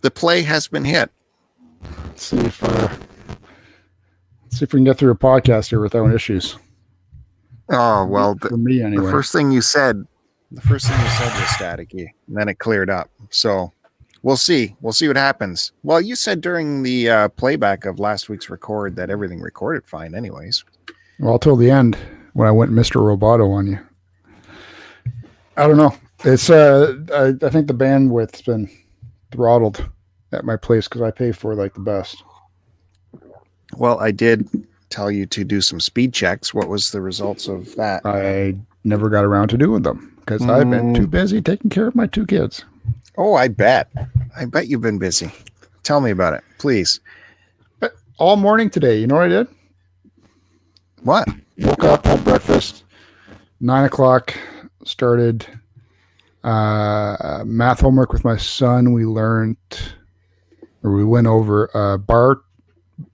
The play has been hit. Let's see if we can get through a podcast here without issues. Oh, well, for me anyway. The first thing you said was staticky, and then it cleared up. So we'll see. We'll see what happens. Well, you said during the playback of last week's record that everything recorded fine anyways. Well, till the end when I went Mr. Roboto on you. I don't know. It's I think the bandwidth's been throttled at my place because I pay for like the best. Well, I did tell you to do some speed checks. What was the results of that? I never got around to doing them because I've been too busy taking care of my 2 kids. Oh, I bet you've been busy. Tell me about it, please. But all morning today, you know what I did? What? Woke up, had breakfast, 9 o'clock, started math homework with my son. We went over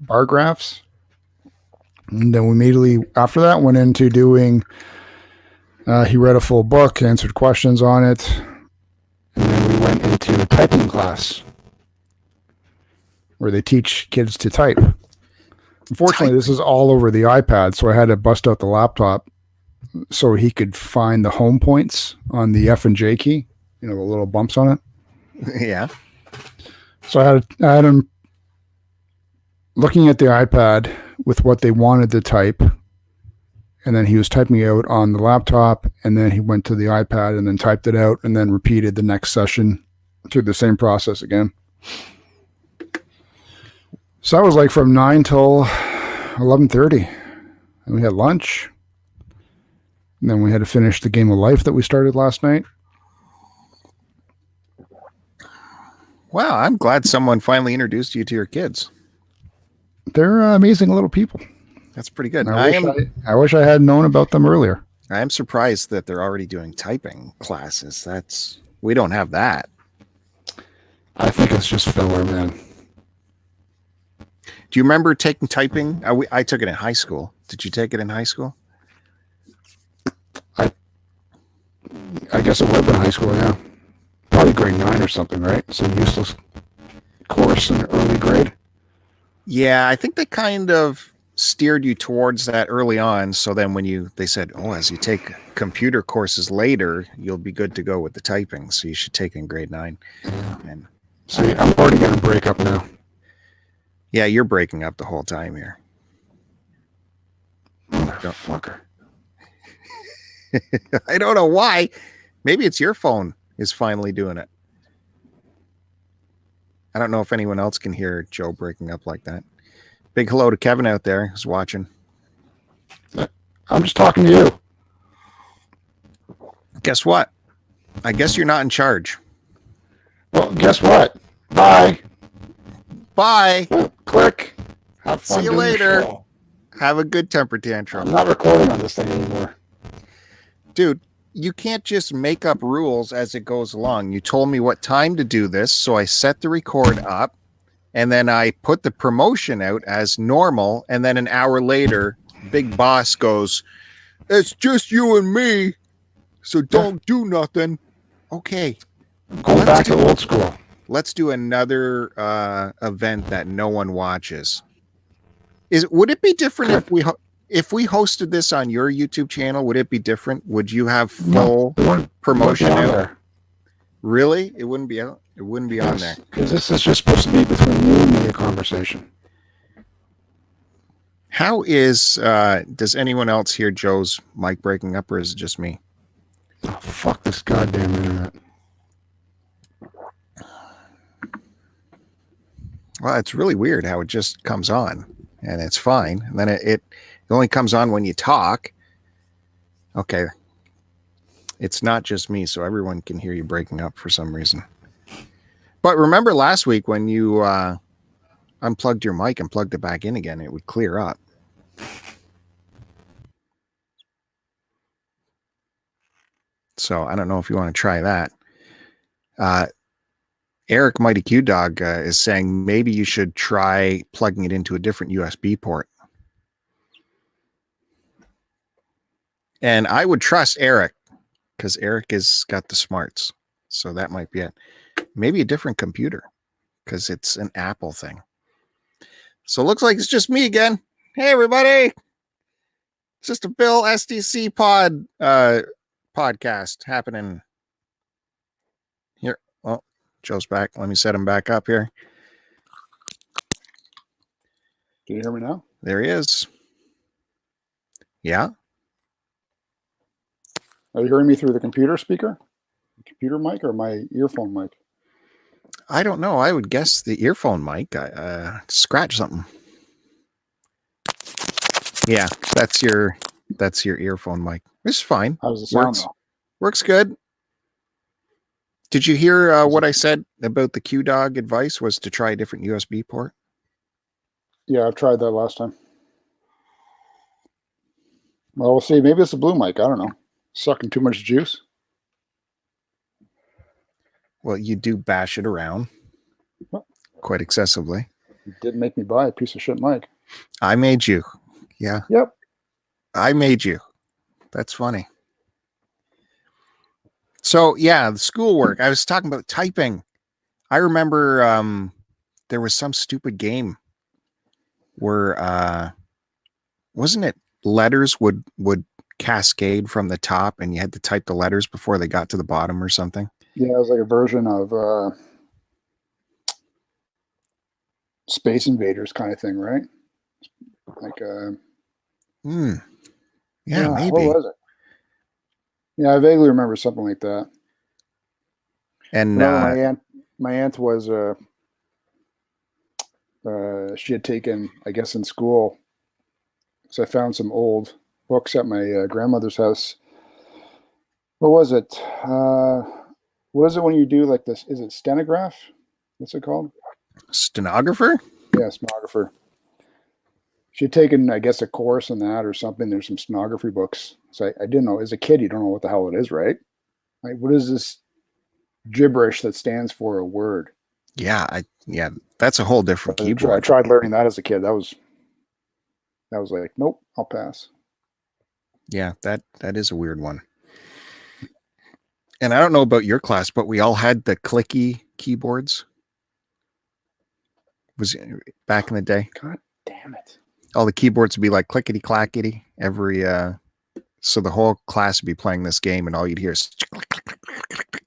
bar graphs. And then we immediately after that went into doing, he read a full book, answered questions on it. And then we went into a typing class where they teach kids to type. Unfortunately, this is all over the iPad, so I had to bust out the laptop so he could find the home points on the F and J key, the little bumps on it. Yeah. So I had him looking at the iPad with what they wanted to type, and then he was typing it out on the laptop, and then he went to the iPad and then typed it out and then repeated the next session through the same process again. So that was like from 9 till 11:30, and we had lunch, and then we had to finish the game of life that we started last night. Wow, I'm glad someone finally introduced you to your kids. They're amazing little people. That's pretty good. I wish I had known about them earlier. I am surprised that they're already doing typing classes. We don't have that. I think it's just filler, man. Do you remember taking typing? I took it in high school. Did you take it in high school? I guess it would have been high school, yeah. Probably grade 9 or something, right? Some useless course in early grade. Yeah, I think they kind of steered you towards that early on. So then they said, as you take computer courses later, you'll be good to go with the typing. So you should take in grade 9. Yeah. And so I'm already going to break up now. Yeah, you're breaking up the whole time here. Motherfucker. I don't know why. Maybe it's your phone is finally doing it. I don't know if anyone else can hear Joe breaking up like that. Big hello to Kevin out there who's watching. I'm just talking to you. Guess what? I guess you're not in charge. Well, guess what? Bye. Bye. Click. Have fun. See you later. Have a good temper tantrum. I'm not recording on this thing anymore. Dude, you can't just make up rules as it goes along. You told me what time to do this, so I set the record up, and then I put the promotion out as normal, and then an hour later, Big Boss goes, "It's just you and me, so don't do nothing." Okay. Go back to old school. Let's do another event that no one watches. Would it be different if we hosted this on your YouTube channel? Would it be different? Would you have full promotion out there? Really? It wouldn't be out. It wouldn't be on there because this is just supposed to be between you and me a conversation. How is does anyone else hear Joe's mic breaking up, or is it just me? Oh, fuck this goddamn internet. Well, it's really weird how it just comes on and it's fine. And then it only comes on when you talk. Okay. It's not just me, so everyone can hear you breaking up for some reason. But remember last week when you unplugged your mic and plugged it back in again, it would clear up. So I don't know if you want to try that. Eric Mighty Q Dog is saying maybe you should try plugging it into a different USB port. And I would trust Eric because Eric has got the smarts. So that might be it. Maybe a different computer. because it's an Apple thing. So it looks like it's just me again. Hey, everybody. It's just a Bill STCPod podcast happening here. Well, Joe's back. Let me set him back up here. Can you hear me now? There he is. Yeah. Are you hearing me through the computer speaker? Computer mic or my earphone mic? I don't know. I would guess the earphone mic. Scratch something. Yeah, that's your earphone mic. It's fine. How's the sound though? Works good. Did you hear what I said about the QDog advice was to try a different USB port? Yeah, I've tried that last time. Well, we'll see. Maybe it's a blue mic. I don't know. Sucking too much juice. Well, you do bash it around quite excessively. You did make me buy a piece of shit mic. I made you. Yeah. Yep. I made you. That's funny. So, yeah, the schoolwork. I was talking about typing. I remember there was some stupid game where wasn't it letters would cascade from the top and you had to type the letters before they got to the bottom or something? Yeah, it was like a version of Space Invaders kind of thing, right? Like yeah, maybe. What was it? Yeah, I vaguely remember something like that. And my aunt was she had taken, I guess, in school. So I found some old books at my grandmother's house. What was it? What is it when you do like this? Is it stenograph? What's it called? Stenographer? Yeah, stenographer. She had taken, I guess, a course in that or something. There's some stenography books. So I didn't know. As a kid, you don't know what the hell it is, right? Like, what is this gibberish that stands for a word? Yeah, that's a whole different keyboard. I tried learning that as a kid. That was like, nope, I'll pass. Yeah, that is a weird one. And I don't know about your class, but we all had the clicky keyboards. Was back in the day. God damn it. All the keyboards would be like clickety clackety every so the whole class would be playing this game and all you'd hear is click, click, click, click, click, click.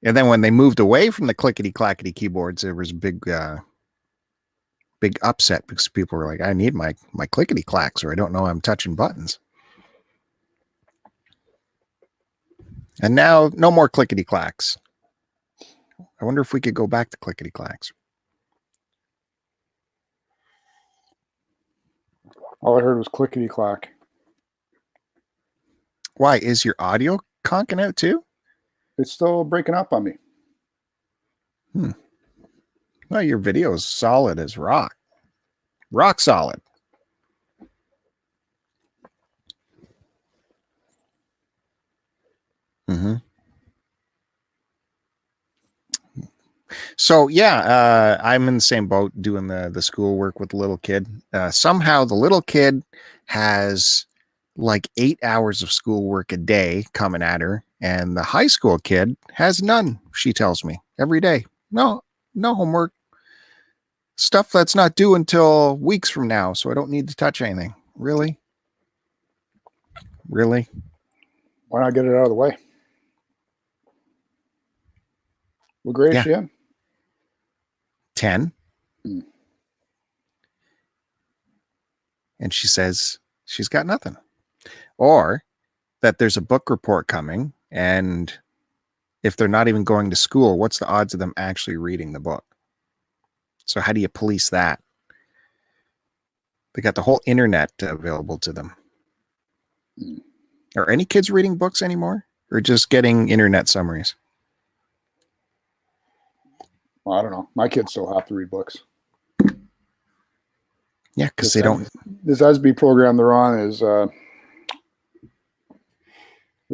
And then when they moved away from the clickety clackety keyboards, there was a big upset because people were like, I need my clickety clacks or I don't know I'm touching buttons. And now no more clickety clacks. I wonder if we could go back to clickety clacks. All I heard was clickety clack. Why? Is your audio conking out too? It's still breaking up on me. Well, your video is solid as rock. Rock solid. Mm-hmm. So yeah, I'm in the same boat doing the schoolwork with the little kid. Somehow the little kid has like 8 hours of schoolwork a day coming at her, and the high school kid has none. She tells me every day, no homework, stuff that's not due until weeks from now, so I don't need to touch anything. Really? Why not get it out of the way? What grade is she in? 10. And she says she's got nothing. Or that there's a book report coming, and if they're not even going to school, what's the odds of them actually reading the book? So how do you police that? They got the whole internet available to them. Are any kids reading books anymore, or just getting internet summaries? Well, I don't know. My kids still have to read books. Yeah, because they don't. This SB program they're on is there's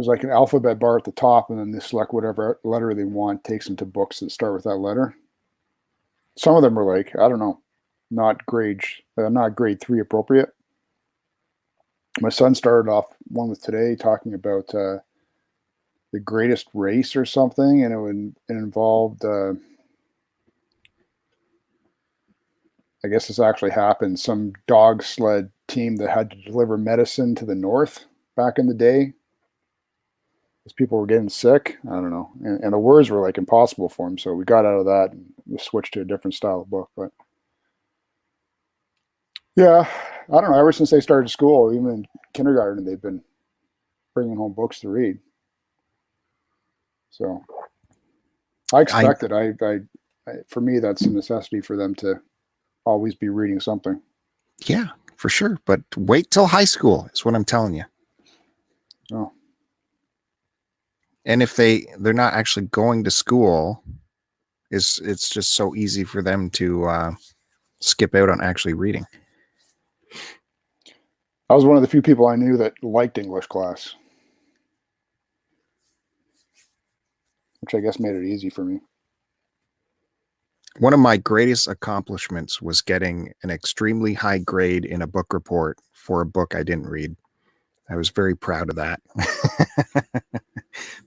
like an alphabet bar at the top, and then they select whatever letter they want, takes them to books that start with that letter. Some of them are like, I don't know, not grade 3 appropriate. My son started off one with today talking about the greatest race or something, and it involved. I guess this actually happened. Some dog sled team that had to deliver medicine to the north back in the day, because people were getting sick. I don't know, and the words were like impossible for them. So we got out of that and we switched to a different style of book. But yeah, I don't know. Ever since they started school, even in kindergarten, they've been bringing home books to read. So I expect it. I for me, that's a necessity for them to always be reading something. Yeah, for sure. But wait till high school is what I'm telling you. Oh. And if they're not actually going to school, it's just so easy for them to skip out on actually reading. I was one of the few people I knew that liked English class, which I guess made it easy for me. One of my greatest accomplishments was getting an extremely high grade in a book report for a book I didn't read. I was very proud of that.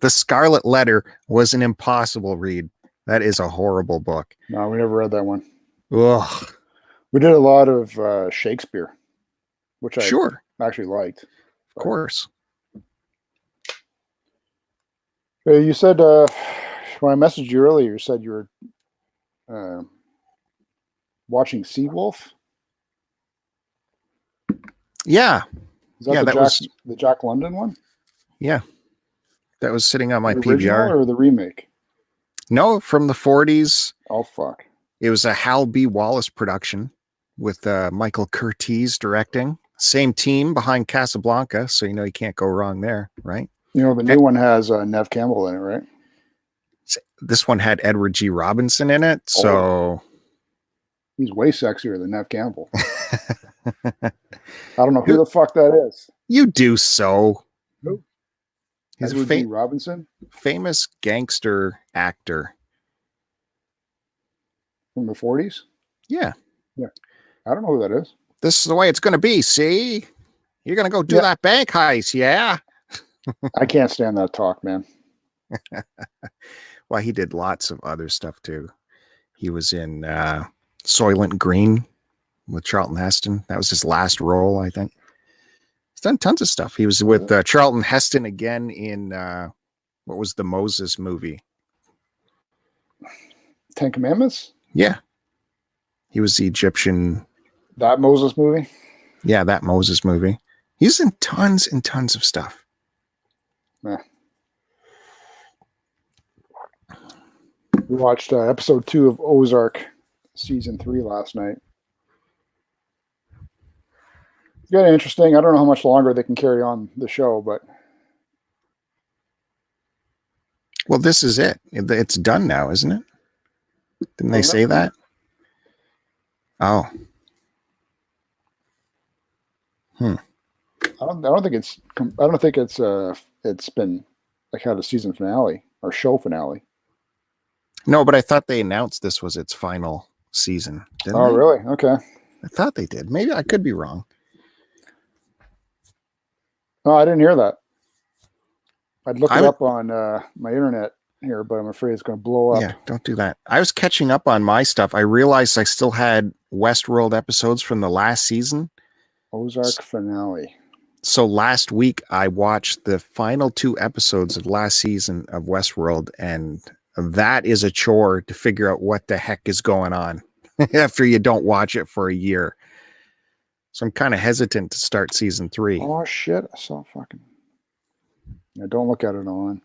The Scarlet Letter was an impossible read. That is a horrible book. No, we never read that one. Ugh. We did a lot of Shakespeare, which I actually liked. Of course. You said, when I messaged you earlier, you said you were watching Seawolf. Yeah. Is that the Jack London one? Yeah. That was sitting on my the original PVR. Or the remake? No, from the 40s. Oh, fuck. It was a Hal B. Wallace production with Michael Curtiz directing. Same team behind Casablanca, so you can't go wrong there, right? The new one has Nev Campbell in it, right? This one had Edward G. Robinson in it, so... He's way sexier than Nev Campbell. I don't know who the fuck that is. You do so. Who? He's Edward G. Robinson? Famous gangster actor. From the 40s? Yeah. Yeah. I don't know who that is. This is the way it's going to be, see? You're going to go do that bank heist, yeah? I can't stand that talk, man. Well, he did lots of other stuff, too. He was in Soylent Green with Charlton Heston. That was his last role, I think. He's done tons of stuff. He was with Charlton Heston again in, what was the Moses movie? Ten Commandments? Yeah. He was the Egyptian. That Moses movie? Yeah, that Moses movie. He's in tons and tons of stuff. Yeah. We watched episode 2 of Ozark season 3 last night. It's interesting. I don't know how much longer they can carry on the show, but... Well, this is it. It's done now, isn't it? Didn't they say that? Oh. I don't think it's been like had a season finale or show finale. No, but I thought they announced this was its final season. Didn't they? Really? Okay. I thought they did. Maybe I could be wrong. No, I didn't hear that. I'd look it up on my internet here, but I'm afraid it's going to blow up. Yeah, don't do that. I was catching up on my stuff. I realized I still had Westworld episodes from the last season. Ozark finale. So last week I watched the final 2 episodes of last season of Westworld, and that is a chore to figure out what the heck is going on after you don't watch it for a year. So I'm kind of hesitant to start season 3. Oh shit! I saw fucking. Yeah, don't look at it on.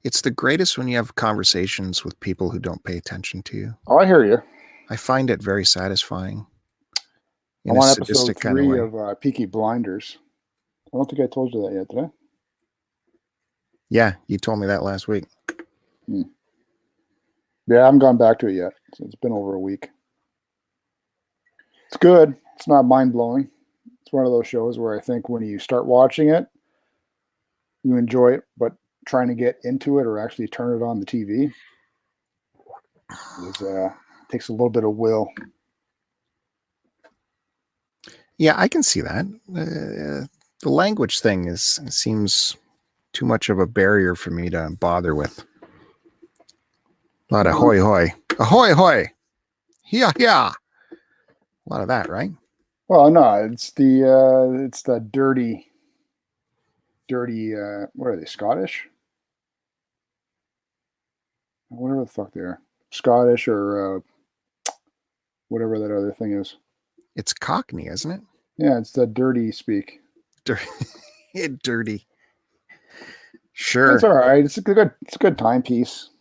It's the greatest when you have conversations with people who don't pay attention to you. Oh, I hear you. I find it very satisfying. I'm on episode 3 of Peaky Blinders. I don't think I told you that yet, did I? Yeah, you told me that last week. Yeah, I haven't gone back to it yet. So it's been over a week. It's good. It's not mind-blowing. It's one of those shows where I think when you start watching it, you enjoy it, but trying to get into it or actually turn it on the TV takes a little bit of will. Yeah, I can see that. The language thing seems too much of a barrier for me to bother with. A lot of hoy hoy. Ahoy hoy. Yeah, yeah. A lot of that, right? Well, no, it's the dirty, what are they, Scottish? Whatever the fuck they are. Scottish or whatever that other thing is. It's Cockney, isn't it? Yeah, it's the dirty speak. Dirty. Sure. It's all right. It's a good timepiece.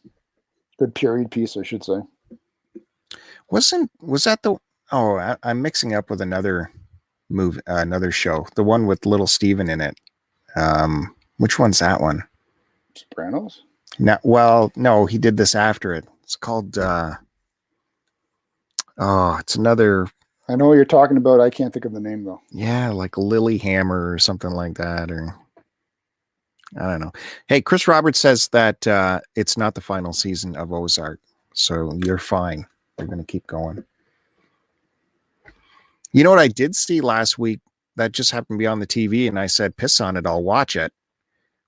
Good period piece, I should say. Was that the? Oh, I'm mixing up with another another show. The one with Little Steven in it. Which one's that one? Sopranos? No, he did this after it. It's called. It's another. I know what you're talking about. I can't think of the name though. Yeah, like Lilyhammer or something like that, or I don't know. Hey, Chris Roberts says that it's not the final season of Ozark, so you're fine. We're going to keep going. You know what I did see last week that just happened to be on the TV, and I said, piss on it, I'll watch it,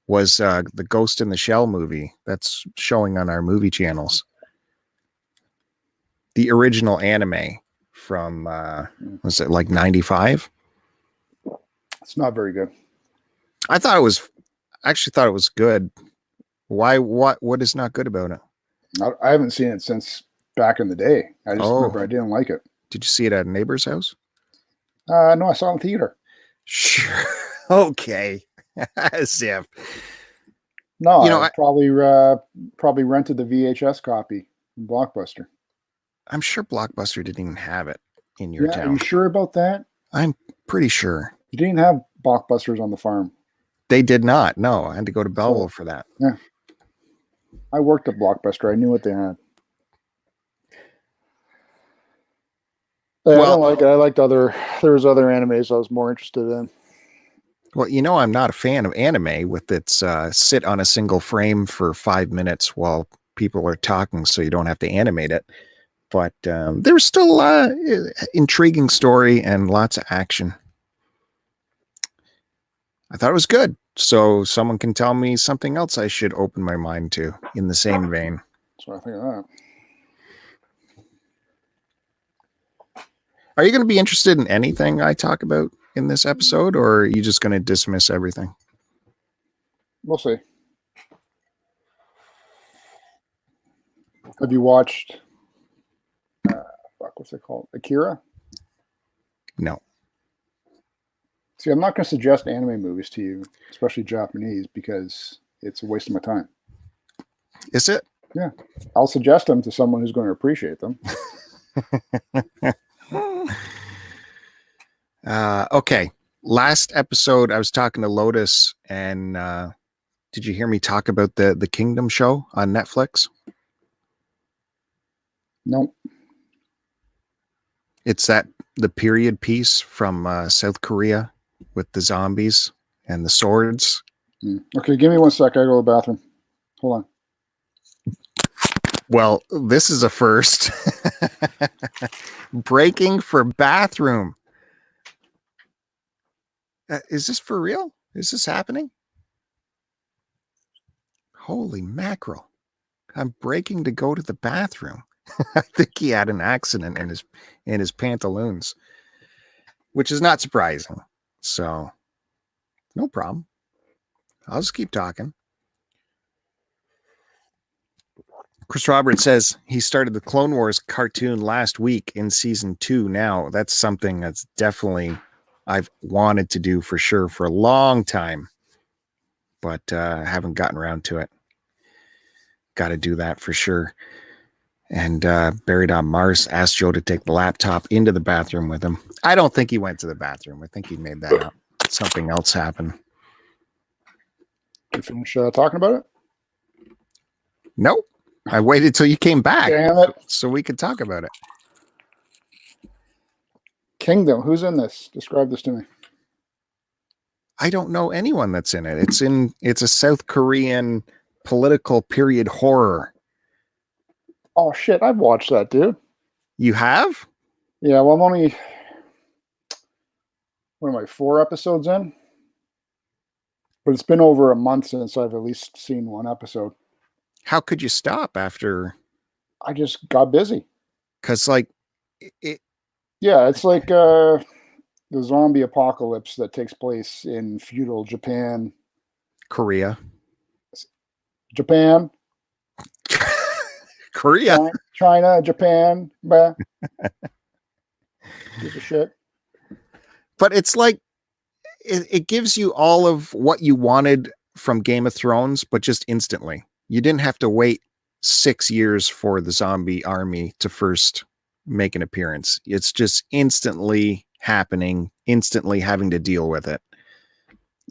was the Ghost in the Shell movie that's showing on our movie channels. The original anime from, was it like 95? It's not very good. I actually thought it was good. Why? What is not good about it? I haven't seen it since back in the day. I just remember I didn't like it. Did you see it at a neighbor's house? No, I saw it in theater. Sure. Okay. As if. No, I probably rented the VHS copy from Blockbuster. I'm sure Blockbuster didn't even have it in your town. Are you sure about that? I'm pretty sure. You didn't have Blockbusters on the farm. They did not. No, I had to go to Belleville for that. Yeah. I worked at Blockbuster. I knew what they had. Yeah, I don't like it. I liked there was other animes I was more interested in. Well, I'm not a fan of anime with its sit on a single frame for 5 minutes while people are talking so you don't have to animate it. But there was still intriguing story and lots of action. I thought it was good. So someone can tell me something else I should open my mind to in the same vein. So I think of that. Are you going to be interested in anything I talk about in this episode, or are you just going to dismiss everything? We'll see. Have you watched what's it called? Akira? No. See, I'm not going to suggest anime movies to you, especially Japanese, because it's a waste of my time. Is it? Yeah. I'll suggest them to someone who's going to appreciate them. Okay. Last episode, I was talking to Lotus, and did you hear me talk about the Kingdom show on Netflix? Nope. It's the period piece from South Korea with the zombies and the swords. Okay, give me 1 sec. I go to the bathroom. Hold on. Well, this is a first. Breaking for bathroom. Is this for real? Is this happening? Holy mackerel. I'm breaking to go to the bathroom. I think he had an accident in his pantaloons, which is not surprising. So, no problem. I'll just keep talking. Chris Roberts says he started the Clone Wars cartoon last week in season 2 now. That's something that's definitely I've wanted to do for sure for a long time, but haven't gotten around to it. Got to do that for sure. And Buried on Mars asked Joe to take the laptop into the bathroom with him. I don't think he went to the bathroom. I think he made that up. Something else happened. Did you finish talking about it? Nope. I waited till you came back. Damn it. So we could talk about it. Kingdom. Who's in this? Describe this to me. I don't know anyone that's in it. It's a South Korean political period horror. Oh shit, I've watched that, dude. You have? Yeah, well, I'm only what am I, 4 episodes in? But it's been over a month since I've at least seen one episode. How could you stop after? I just got busy. Because like it, Yeah, it's like the zombie apocalypse that takes place in feudal Japan. Korea. Japan, Korea. China, Japan, bah. Piece of shit. But it's like it gives you all of what you wanted from Game of Thrones, but just instantly. You didn't have to wait 6 years for the zombie army to first make an appearance. It's just instantly happening, instantly having to deal with it.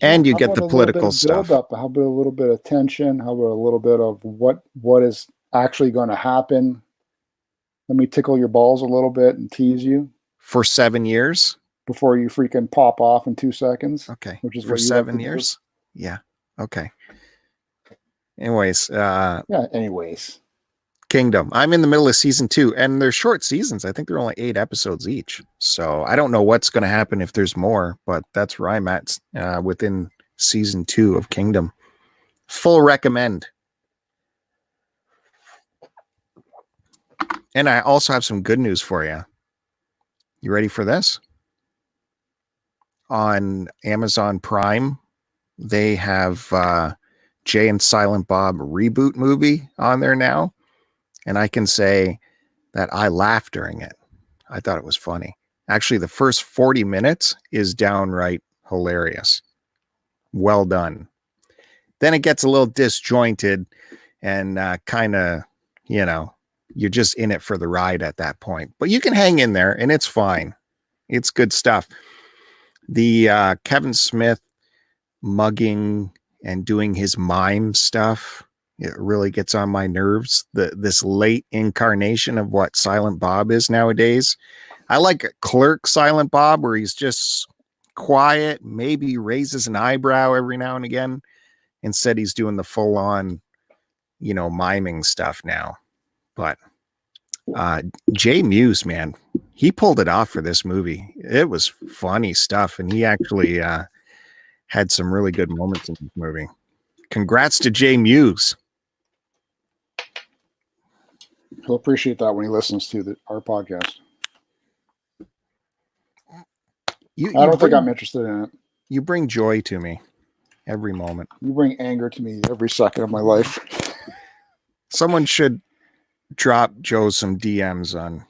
And you get the political stuff. How about a little bit of tension? How about a little bit of what is actually going to happen? Let me tickle your balls a little bit and tease you. For 7 years? Before you freaking pop off in 2 seconds. Okay. Which is for 7 years? Yeah. Okay. Anyways. Anyways. Kingdom. I'm in the middle of season 2, and they're short seasons. I think they're only 8 episodes each. So I don't know what's going to happen if there's more, but that's where I'm at within season 2 of Kingdom. Full recommend. And I also have some good news for you. You ready for this? On Amazon Prime, they have Jay and Silent Bob reboot movie on there now. And I can say that I laughed during it. I thought it was funny. Actually, the first 40 minutes is downright hilarious. Well done. Then it gets a little disjointed and kind of, you're just in it for the ride at that point. But you can hang in there and it's fine. It's good stuff. The Kevin Smith mugging and doing his mime stuff, it really gets on my nerves. This late incarnation of what Silent Bob is nowadays. I like Clerk Silent Bob, where he's just quiet, maybe raises an eyebrow every now and again. Instead, he's doing the full on, miming stuff now. But Jay Muse, man, he pulled it off for this movie. It was funny stuff, and he actually had some really good moments in this movie. Congrats to Jay Muse. He'll appreciate that when he listens to our podcast. I don't think I'm interested in it. You bring joy to me every moment. You bring anger to me every second of my life. Someone should drop Joe some DMs on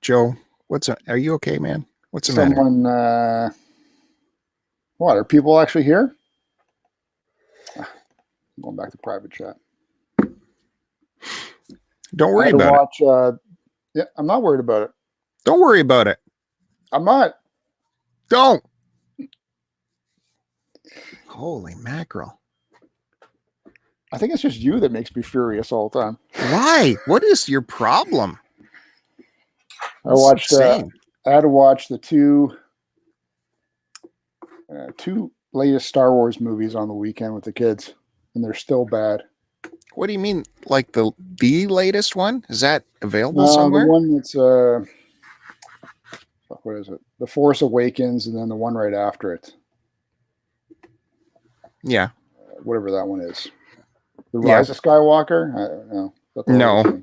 Joe. Are you okay, man? What's the matter? What, are people actually here? I'm going back to private chat. Don't worry about it. Yeah, I'm not worried about it. Don't worry about it. I'm not. Don't. Holy mackerel. I think it's just you that makes me furious all the time. Why? What is your problem? I had to watch the two latest Star Wars movies on the weekend with the kids, and they're still bad. What do you mean? Like the latest one? Is that available somewhere? The one that's what is it? The Force Awakens, and then the one right after it. Yeah. Whatever that one is. The Rise of Skywalker? I don't know. No.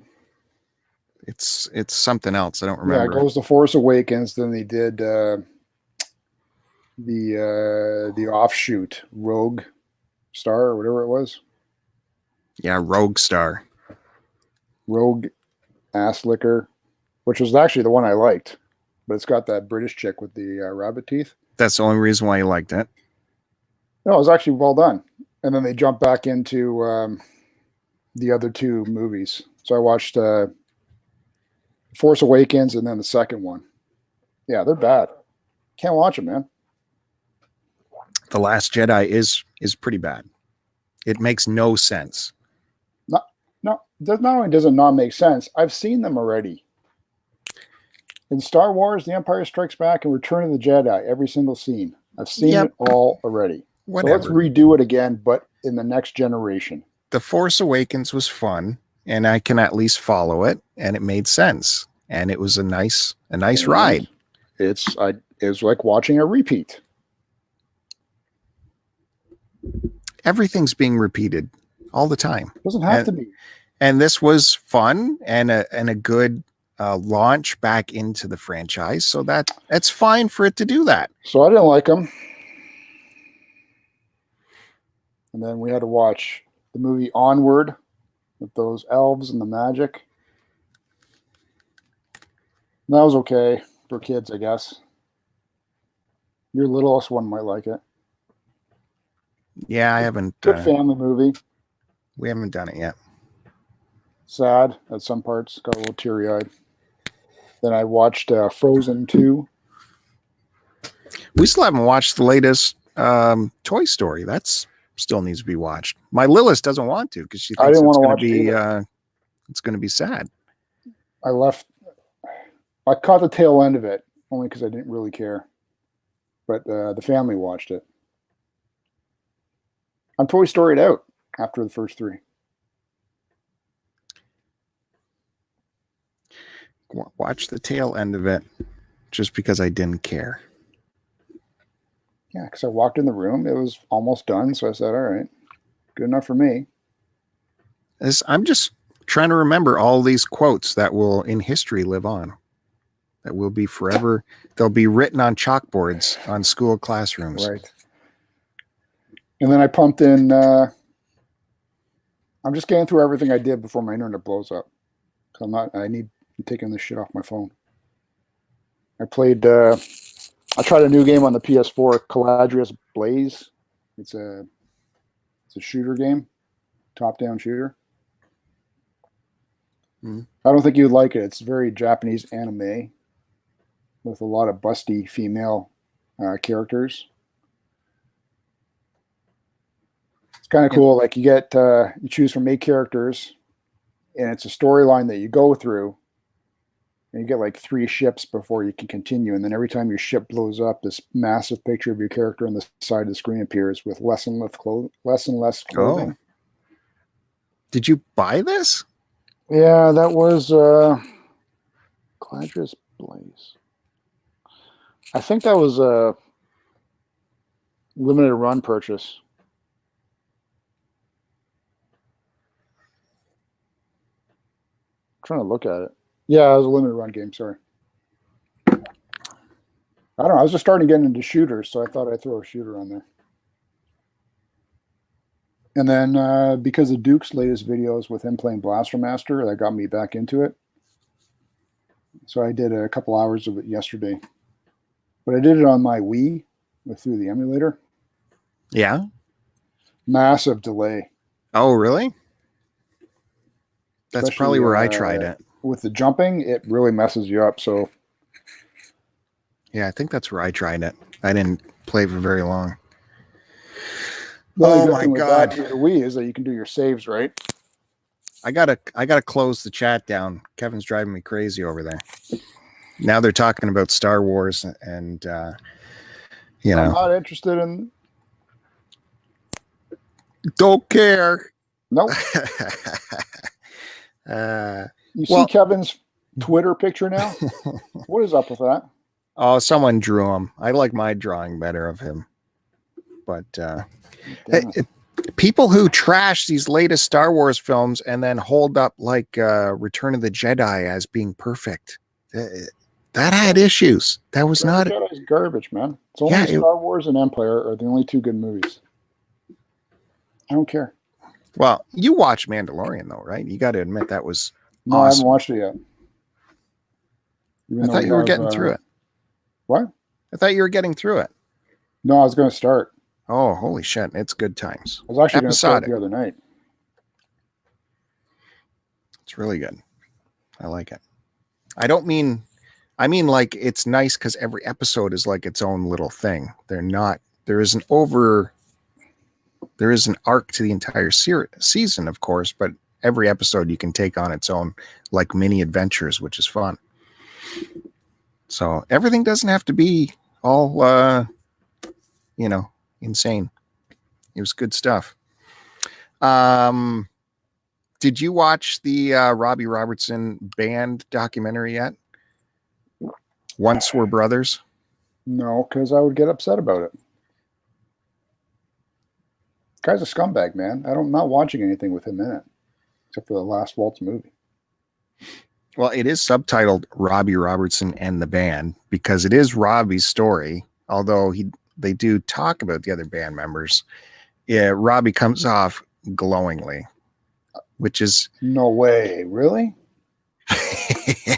It's something else. I don't remember. Yeah, it goes to Force Awakens. Then they did the offshoot, Rogue Star or whatever it was. Yeah, Rogue Star. Rogue Ass Liquor, which was actually the one I liked. But it's got that British chick with the rabbit teeth. That's the only reason why you liked it. No, it was actually well done. And then they jumped back into the other two movies. So I watched Force Awakens and then the second one. Yeah, they're bad. Can't watch them, man. The Last Jedi is pretty bad. It makes no sense. No, not only does it not make sense, I've seen them already. In Star Wars, The Empire Strikes Back, and Return of the Jedi, every single scene. I've seen it all already. Whatever. So let's redo it again, but in the next generation. The Force Awakens was fun, and I can at least follow it, and it made sense, and it was a nice ride. It was like watching a repeat. everything's being repeated all the time. It doesn't have to be. And this was fun and a good launch back into the franchise. So that's fine for it to do that. So I didn't like them. And then we had to watch the movie Onward with those elves and the magic. And that was okay for kids, I guess. Your littlest one might like it. Yeah, I haven't. Good family movie. We haven't done it yet. Sad at some parts. Got a little teary-eyed. Then I watched Frozen 2. We still haven't watched the latest Toy Story. That's still needs to be watched. My Lilith doesn't want to because she thinks it's going to be sad. I caught the tail end of it only because I didn't really care. But the family watched it. I'm Toy Storied out after the first 3. Watch the tail end of it just because I didn't care. Yeah, because I walked in the room. It was almost done. So I said, all right, good enough for me. I'm just trying to remember all these quotes that will in history live on. That will be forever. They'll be written on chalkboards on school classrooms. Right. And then I pumped in. I'm just getting through everything I did before my internet blows up. So I'm taking this shit off my phone. I tried a new game on the PS4, Caladrius Blaze. It's a shooter game, top-down shooter. Mm-hmm. I don't think you'd like it. It's very Japanese anime with a lot of busty female characters. It's kind of cool. Like you choose from 8 characters, and it's a storyline that you go through. And you get like 3 ships before you can continue. And then every time your ship blows up, this massive picture of your character on the side of the screen appears with less and less clothing. Oh. Did you buy this? Yeah, that was Caladrius Blaze. I think that was a limited run purchase. I'm trying to look at it. Yeah, it was a limited run game. Sorry. I don't know. I was just starting to get into shooters, so I thought I'd throw a shooter on there. And then because of Duke's latest videos with him playing Blaster Master, that got me back into it. So I did a couple hours of it yesterday. But I did it on my Wii through the emulator. Yeah. Massive delay. Oh, really? That's Especially, probably where I tried it. With the jumping, it really messes you up. So, yeah, I think that's where I tried it. I didn't play for very long. Oh my God! The Wii is that you can do your saves, right? I gotta close the chat down. Kevin's driving me crazy over there. Now they're talking about Star Wars, and you know, I'm not interested in. Don't care. Nope. You see Kevin's Twitter picture now? What is up with that? Oh, someone drew him. I like my drawing better of him. But people who trash these latest Star Wars films and then hold up like Return of the Jedi as being perfect, that had issues. That was not. Jedi's garbage, man. It's only Star Wars and Empire are the only 2 good movies. I don't care. Well, you watched Mandalorian though, right? You got to admit that was no, awesome. I haven't watched it yet. I thought you were getting through it. What? I thought you were getting through it. No, I was going to start. Oh, holy shit. It's good times. I was actually going to start the other night. It's really good. I like it. I mean like it's nice because every episode is like its own little thing. There is an arc to the entire season, of course, but every episode you can take on its own like mini adventures, which is fun. So everything doesn't have to be all, insane. It was good stuff. Did you watch the Robbie Robertson band documentary yet? Once Were Brothers? No, because I would get upset about it. Guy's a scumbag, man. I'm not watching anything with him in it, except for the Last Waltz movie. Well, it is subtitled Robbie Robertson and the Band because it is Robbie's story, although they do talk about the other band members. Yeah, Robbie comes off glowingly, which is... No way. Really?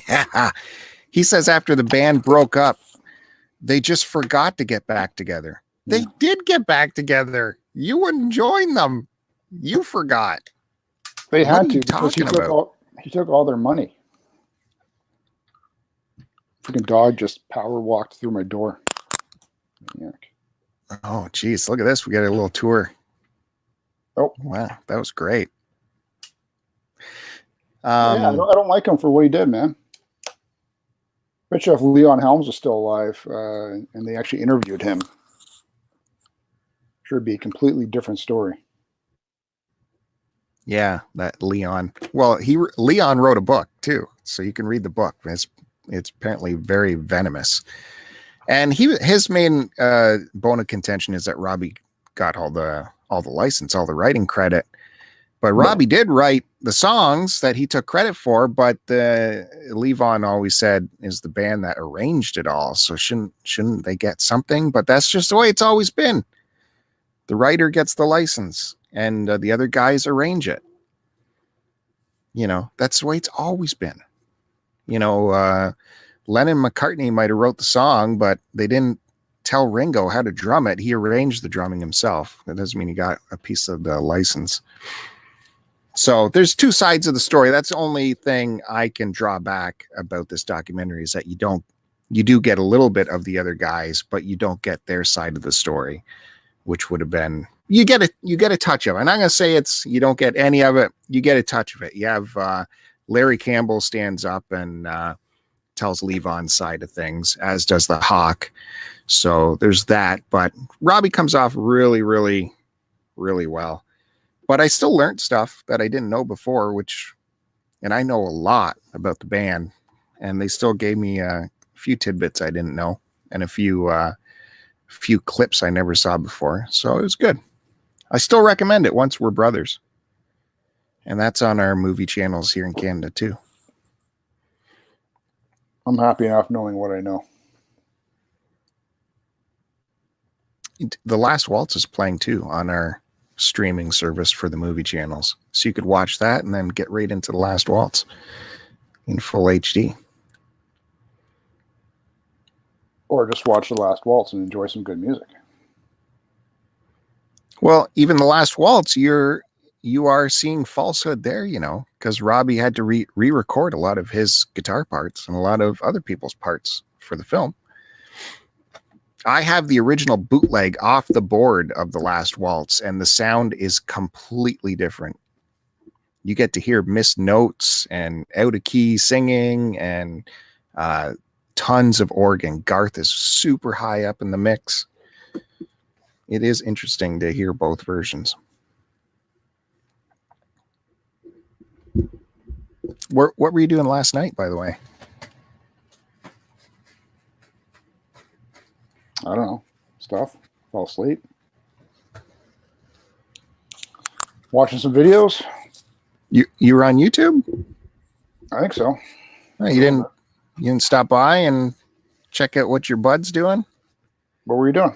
Yeah. He says after the band broke up, they just forgot to get back together. They did get back together. You wouldn't join them. You forgot. They What had are to you because he talking about? took all their money. Freaking dog just power walked through my door. Maniac. Oh, geez. Look at this. We got a little tour. Oh, wow. That was great. yeah, I don't like him for what he did, man. Bet you if Leon Helms was still alive and they actually interviewed him, sure it'd be a completely different story. Yeah, that Leon. Well, Leon wrote a book too, so you can read the book. It's apparently very venomous. And his main bone of contention is that Robbie got all the license, all the writing credit. But Robbie did write the songs that he took credit for, but Levon always said is the band that arranged it all. So shouldn't they get something? But that's just the way it's always been. The writer gets the license and the other guys arrange it. You know, that's the way it's always been. You know, Lennon McCartney might have wrote the song, but they didn't tell Ringo how to drum it. He arranged the drumming himself. That doesn't mean he got a piece of the license. So there's two sides of the story. That's the only thing I can draw back about this documentary is that you do get a little bit of the other guys, but you don't get their side of the story, which would have been, you get a touch of it. And I'm going to say you don't get any of it. You get a touch of it. You have Larry Campbell stands up and tells Levon's side of things, as does the Hawk. So there's that, but Robbie comes off really, really, really well. But I still learned stuff that I didn't know before, and I know a lot about the band, and they still gave me a few tidbits I didn't know and a few clips I never saw before. So it was good. I still recommend it, Once We're Brothers. And that's on our movie channels here in Canada too. I'm happy enough knowing what I know. The Last Waltz is playing too on our streaming service for the movie channels. So you could watch that and then get right into The Last Waltz in full HD. Or just watch The Last Waltz and enjoy some good music. Well, even The Last Waltz, you are seeing falsehood there, you know, because Robbie had to re-record a lot of his guitar parts and a lot of other people's parts for the film. I have the original bootleg off the board of The Last Waltz, and the sound is completely different. You get to hear missed notes and out of key singing and tons of organ. Garth is super high up in the mix. It is interesting to hear both versions. What were you doing last night, by the way? I don't know. Stuff. Fell asleep. Watching some videos. You were on YouTube? I think so. Oh, you didn't stop by and check out what your bud's doing? What were you doing?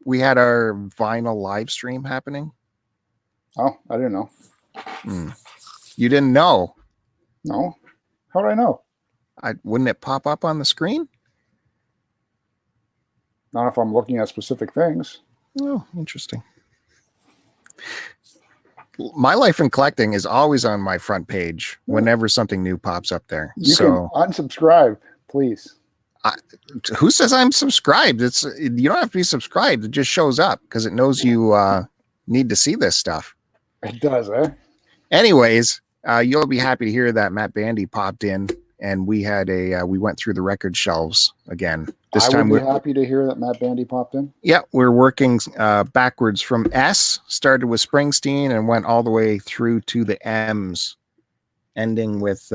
We had our vinyl live stream happening. Oh, I didn't know. You didn't know? No. How would I know? Wouldn't it pop up on the screen? Not if I'm looking at specific things. Oh, interesting. My Life in Collecting is always on my front page whenever something new pops up there. You can unsubscribe, please. Who says I'm subscribed? You don't have to be subscribed. It just shows up because it knows you need to see this stuff. It does, eh? Anyways, you'll be happy to hear that Matt Bandy popped in and we went through the record shelves again. This time we're happy to hear that Matt Bandy popped in. Yeah, we're working backwards from S, started with Springsteen and went all the way through to the M's, ending with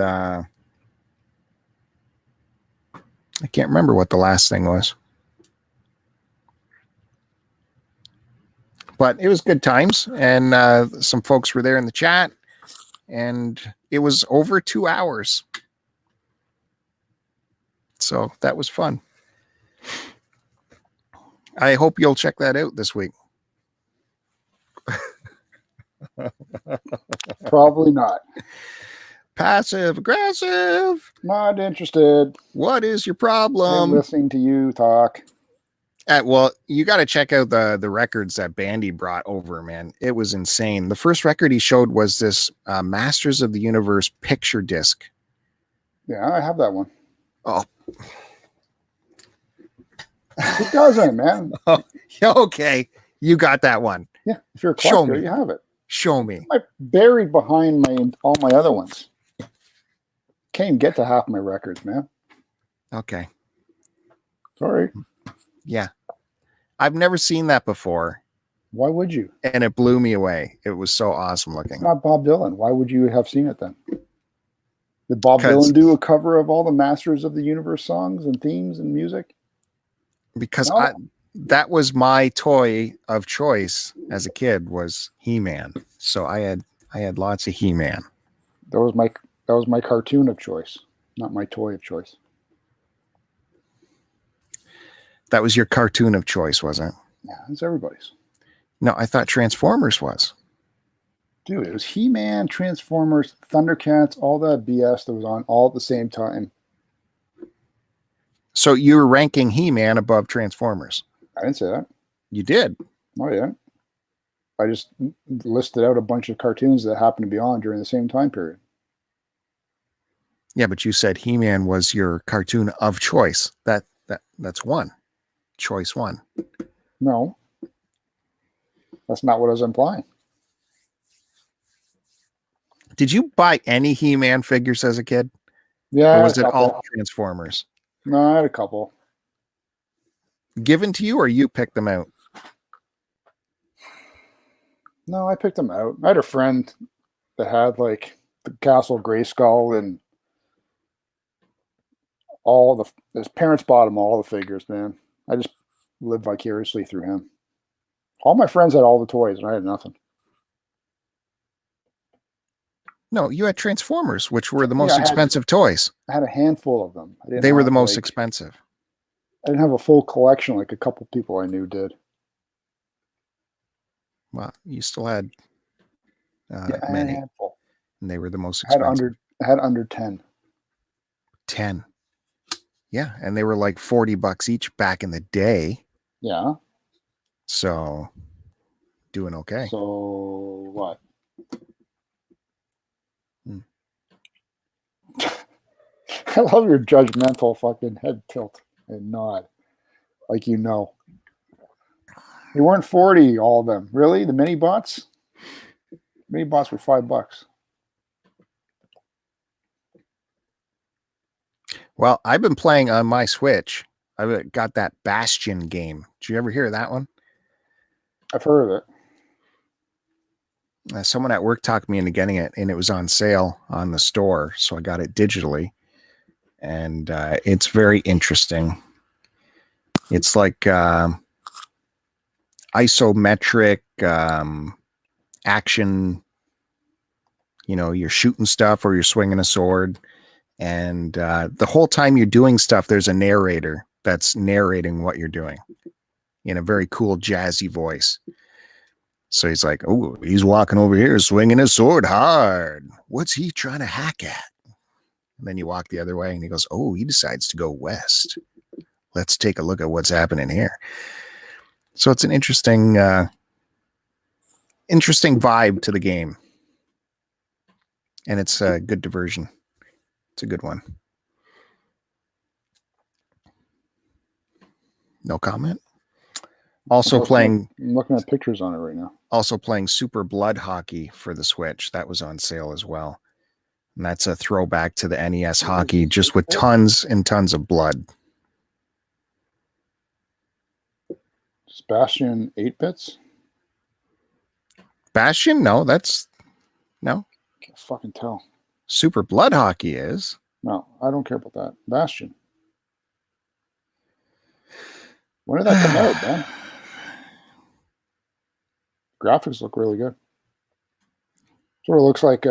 I can't remember what the last thing was. But it was good times, and some folks were there in the chat, and it was over 2 hours. So that was fun. I hope you'll check that out this week. Probably not. Passive aggressive. Not interested. What is your I'm problem? listening to you talk. Well, you got to check out the records that Bandy brought over, man. It was insane. The first record he showed was this Masters of the Universe picture disc. Yeah, I have that one. Oh. Who doesn't, man? Oh, okay. You got that one. Yeah, if you're a Show collector, me. you have it. Show me. I'm buried behind all my other ones. Can't even get to half my records, man. Okay. Sorry. Yeah. I've never seen that before. Why would you? And it blew me away. It was so awesome looking. It's not Bob Dylan. Why would you have seen it then? Did Bob 'Cause- Dylan do a cover of all the Masters of the Universe songs and themes and music? Because No. that was my toy of choice as a kid was He-Man. So I had lots of He-Man. That was my cartoon of choice, not my toy of choice. That was your cartoon of choice, wasn't it? Yeah, it's everybody's. No, I thought Transformers was. Dude, it was He-Man, Transformers, Thundercats, all that BS that was on all at the same time. So you were ranking He-Man above Transformers. I didn't say that. You did. Oh, yeah. I just listed out a bunch of cartoons that happened to be on during the same time period. Yeah, but you said He-Man was your cartoon of choice. That's one. Choice one. No. That's not what I was implying. Did you buy any He-Man figures as a kid? Yeah. Or was it all Transformers? No, I had a couple. Given to you or you picked them out? No, I picked them out. I had a friend that had like the Castle Grayskull and his parents bought him all the figures, man. I just lived vicariously through him. All my friends had all the toys and I had nothing. No, you had Transformers, which were the most expensive toys. I had a handful of them. They were the most expensive. I didn't have a full collection like a couple people I knew did. Well, you still had Yeah, I had many, a handful. and they were the most I expensive. had under 10. 10. Yeah, and they were like $40 each back in the day. Yeah. So, doing okay. So what? I love your judgmental fucking head tilt and nod. Like you know. They weren't 40, all of them. Really? The mini bots? Mini bots were $5. Well, I've been playing on my Switch. I've got that Bastion game. Did you ever hear of that one? I've heard of it. Someone at work talked me into getting it, and it was on sale on the store, so I got it digitally. And it's very interesting. It's like isometric action. You know, you're shooting stuff or you're swinging a sword. And the whole time you're doing stuff, there's a narrator that's narrating what you're doing in a very cool, jazzy voice. So he's like, oh, he's walking over here swinging his sword hard. What's he trying to hack at? And then you walk the other way and he goes, oh, he decides to go west. Let's take a look at what's happening here. So it's an interesting vibe to the game. And it's a good diversion. It's a good one. No comment. I'm looking at pictures on it right now. Also playing Super Blood Hockey for the Switch. That was on sale as well. And that's a throwback to the NES hockey, just with tons and tons of blood. Bastion 8-bits? Bastion? No, no. Can't fucking tell. Super Blood Hockey is. No, I don't care about that. Bastion. When did that come out, man? Graphics look really good. Sort of looks like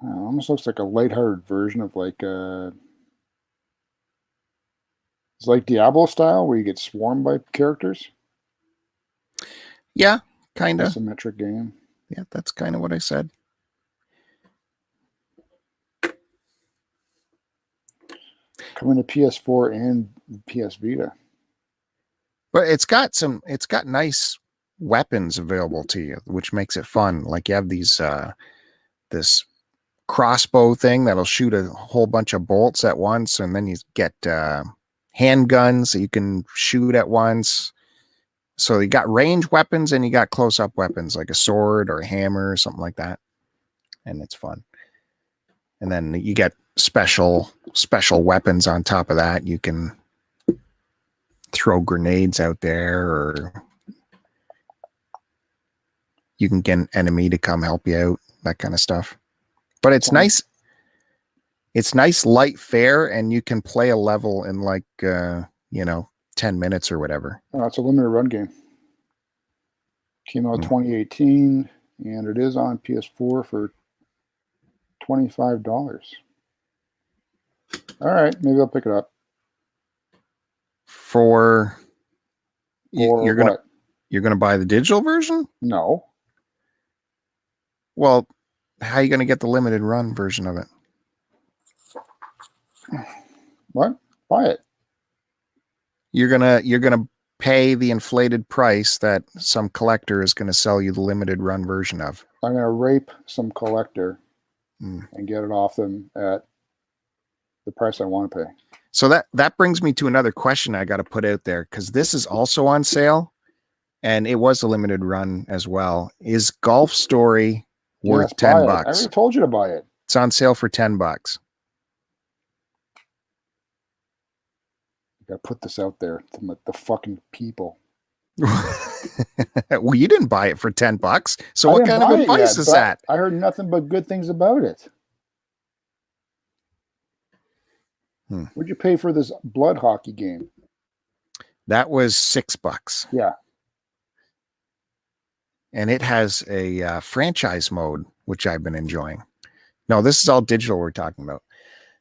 almost looks like a lighthearted version of like it's like Diablo style where you get swarmed by characters. Yeah, kind of. Isometric game. Yeah, that's kind of what I said. Coming to PS4 and PS Vita. But it's got nice weapons available to you, which makes it fun. Like you have these this crossbow thing that'll shoot a whole bunch of bolts at once, and then you get handguns that you can shoot at once. So you got range weapons and you got close-up weapons like a sword or a hammer or something like that, and it's fun. And then you get special weapons on top of that. You can throw grenades out there, or you can get an enemy to come help you out, that kind of stuff. But it's nice. It's nice, light fare, and you can play a level in like 10 minutes or whatever. Oh, it's a limited run game. Came out 2018, and it is on PS4 for $25. All right, maybe I'll pick it up. You're gonna buy the digital version? No. Well, how are you gonna get the limited run version of it? What? Buy it. You're gonna pay the inflated price that some collector is gonna sell you the limited run version of. I'm gonna rape some collector and get it off them at the price I want to pay. So that brings me to another question I got to put out there, because this is also on sale, and it was a limited run as well. Is Golf Story worth $10? I already told you to buy it. It's on sale for $10. You gotta put this out there to the fucking people. Well, you didn't buy it for $10. So what kind of advice is that? I heard nothing but good things about it. What'd you pay for this blood hockey game? That was $6. Yeah. And it has a franchise mode, which I've been enjoying. No, this is all digital we're talking about.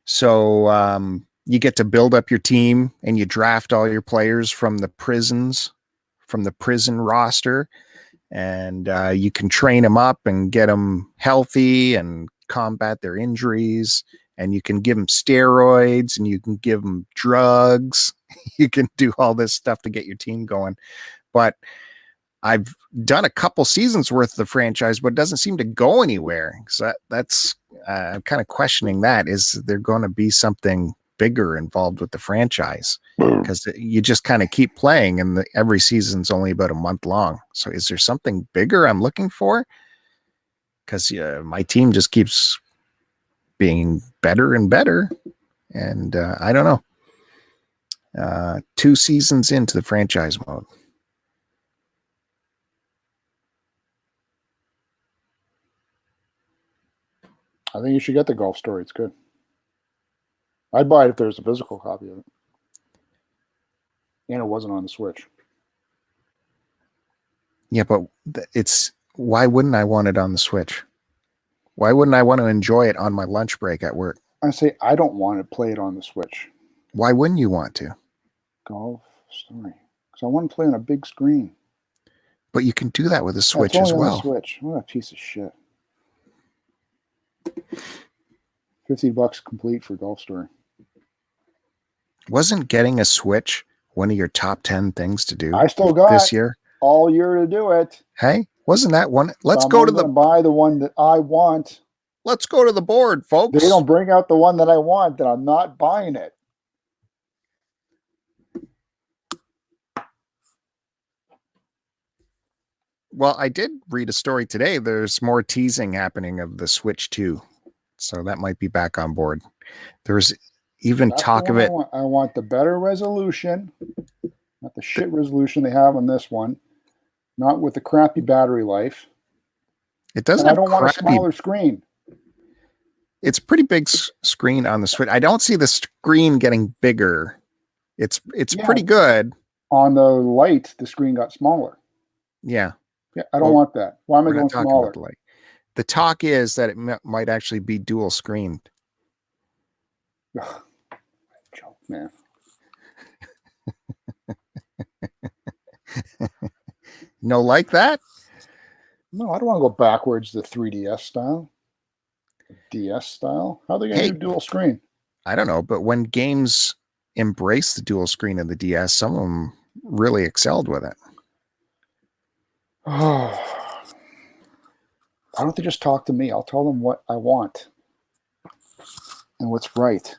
So you get to build up your team, and you draft all your players from the prison roster, and you can train them up and get them healthy and combat their injuries. And you can give them steroids, and you can give them drugs. You can do all this stuff to get your team going. But I've done a couple seasons worth of the franchise, but it doesn't seem to go anywhere. So that's I'm kind of questioning that. Is there going to be something bigger involved with the franchise? Because you just kind of keep playing, and every season's only about a month long. So is there something bigger I'm looking for? Because my team just keeps being better and better, and I don't know. 2 seasons into the franchise mode. I think you should get the Golf Story. It's good. I'd buy it if there's a physical copy of it. And it wasn't on the Switch. Yeah, but why wouldn't I want it on the Switch? Why wouldn't I want to enjoy it on my lunch break at work? I say I don't want to play it on the Switch. Why wouldn't you want to? Golf Story. Because I want to play on a big screen. But you can do that with a Switch as well. Switch. What a piece of shit. $50 complete for Golf Story. Wasn't getting a Switch one of your top 10 things to do? I still got this year all year to do it. Hey, wasn't that one? Let's so go to the buy the one that I want. Let's go to the board, folks. They don't bring out the one that I want, then I'm not buying it. Well, I did read a story today. There's more teasing happening of the Switch 2. So that might be back on board. There's even talk of it. I want the better resolution, not the shit resolution they have on this one, not with the crappy battery life. It doesn't. I don't want a smaller screen. It's a pretty big screen on the Switch. I don't see the screen getting bigger. It's pretty good. On the light, the screen got smaller. Yeah. Yeah, I don't want that. Why am I We're going not talking smaller? about the light. The talk is that it might actually be dual screened. Ugh, joke, man. No, like that? No, I don't want to go backwards to 3DS style. DS style? How are they going to Hey, do dual screen? I don't know, but when games embrace the dual screen of the DS, some of them really excelled with it. Oh, why don't they just talk to me? I'll tell them what I want and what's right.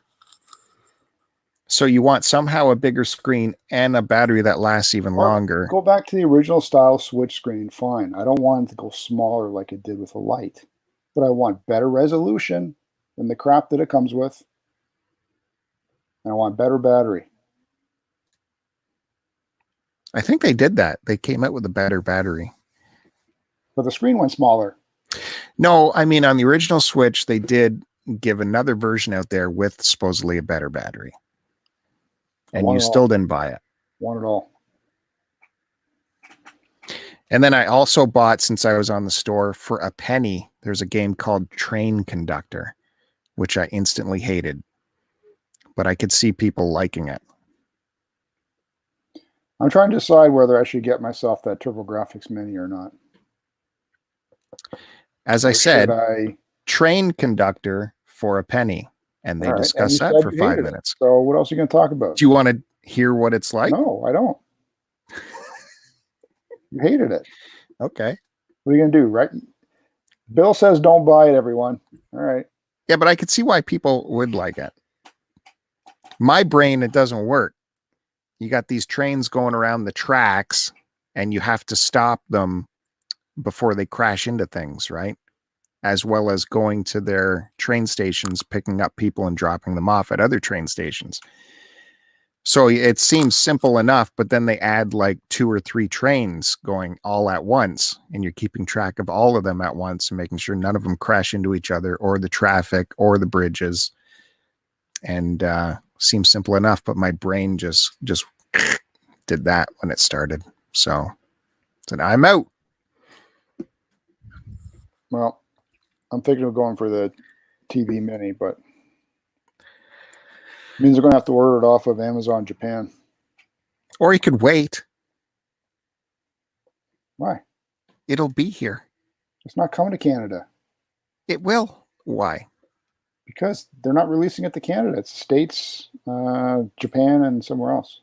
So you want somehow a bigger screen and a battery that lasts even longer. Go back to the original style Switch screen, fine. I don't want it to go smaller like it did with the light, but I want better resolution than the crap that it comes with. And I want better battery. I think they did that. They came out with a better battery. But the screen went smaller. No, I mean, on the original Switch, they did give another version out there with supposedly a better battery. And you still didn't buy it. Want it all. And then I also bought, since I was on the store, for a penny, there's a game called Train Conductor, which I instantly hated. But I could see people liking it. I'm trying to decide whether I should get myself that TurboGrafx Mini or not. As I said, Train Conductor for a penny. And they discussed that for 5 minutes. So what else are you going to talk about? Do you want to hear what it's like? No, I don't. You hated it. Okay. What are you going to do, right? Bill says don't buy it, everyone. All right. Yeah, but I could see why people would like it. My brain, it doesn't work. You got these trains going around the tracks and you have to stop them before they crash into things, right? As well as going to their train stations, picking up people and dropping them off at other train stations. So it seems simple enough, but then they add like 2 or 3 trains going all at once, and you're keeping track of all of them at once and making sure none of them crash into each other or the traffic or the bridges. And seems simple enough, but my brain just did that when it started. So said, I'm out. Well, I'm thinking of going for the TV Mini, but it means they're going to have to order it off of Amazon Japan. Or you could wait. Why? It'll be here. It's not coming to Canada. It will. Why? Because they're not releasing it to Canada. It's States, Japan, and somewhere else.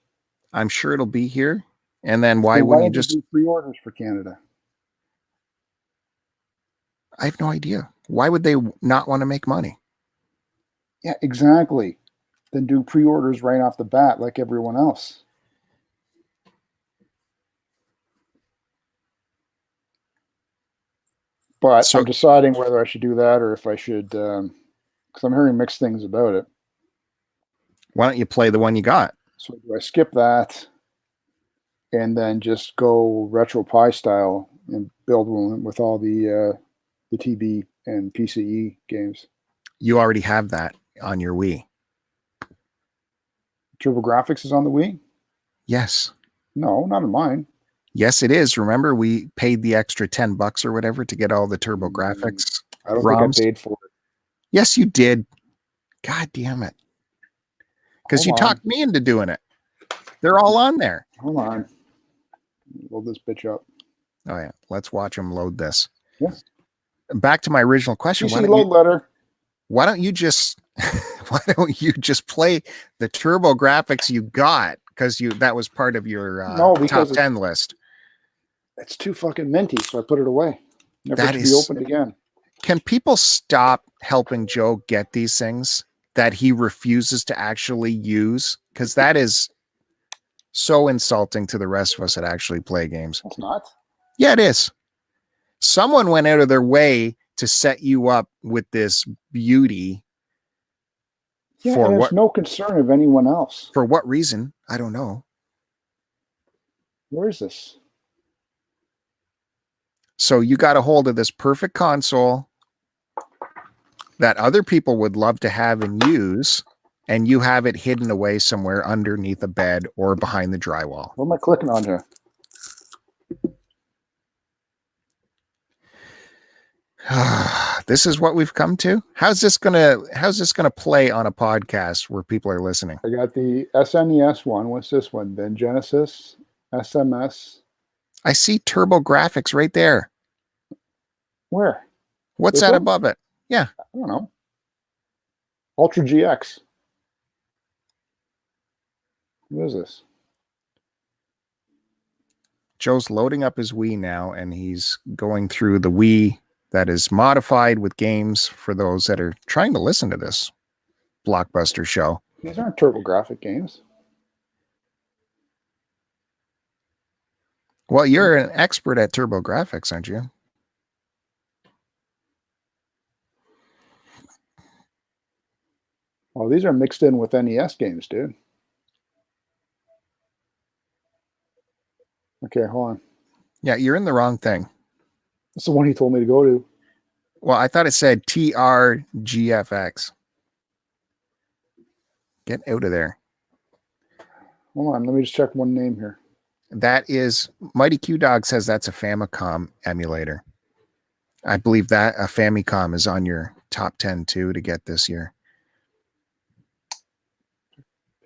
I'm sure it'll be here. And then why wouldn't you just do pre-orders for Canada? I have no idea. Why would they not want to make money? Yeah, exactly. Then do pre-orders right off the bat like everyone else. But I'm deciding whether I should do that or if I should, because I'm hearing mixed things about it. Why don't you play the one you got? So do I skip that and then just go retro Pi style and build one with all the TB and PCE games? You already have that on your Wii. TurboGrafx is on the Wii? Yes. No, not on mine. Yes, it is. Remember, we paid the extra $10 or whatever to get all the TurboGrafx. I don't think I paid for it. Yes, you did. God damn it. Because you talked me into doing it. They're all on there. Hold on. Load this bitch up. Oh, yeah. Let's watch them load this. Yeah. Back to my original question. PC load letter. Why don't you just play the TurboGrafx you got? Because that was part of your top 10 list. It's too fucking minty, so I put it away. Never to be opened again. Can people stop helping Joe get these things that he refuses to actually use? Because that is so insulting to the rest of us that actually play games. It's not. Yeah, it is. Someone went out of their way to set you up with this beauty. Yeah, for what? No concern of anyone else. For what reason? I don't know. Where is this? So you got a hold of this perfect console that other people would love to have and use, and you have it hidden away somewhere underneath a bed or behind the drywall. What am I clicking on here? This is what we've come to. How's this gonna play on a podcast where people are listening? I got the SNES one. What's this one? Then Genesis, SMS. I see Turbo Graphics right there. Where? What's This that one? above it? Yeah. I don't know. Ultra GX. What is this? Joe's loading up his Wii now, and he's going through the Wii that is modified with games for those that are trying to listen to this blockbuster show. These aren't TurboGrafx games. Well, you're an expert at Turbo Graphics, aren't you? Oh, these are mixed in with NES games, dude. Okay, hold on. Yeah, you're in the wrong thing. That's the one he told me to go to. Well, I thought it said TRGFX. Get out of there. Hold on, let me just check one name here. That is, Mighty Q Dog says that's a Famicom emulator. I believe that a Famicom is on your top 10 too to get this year.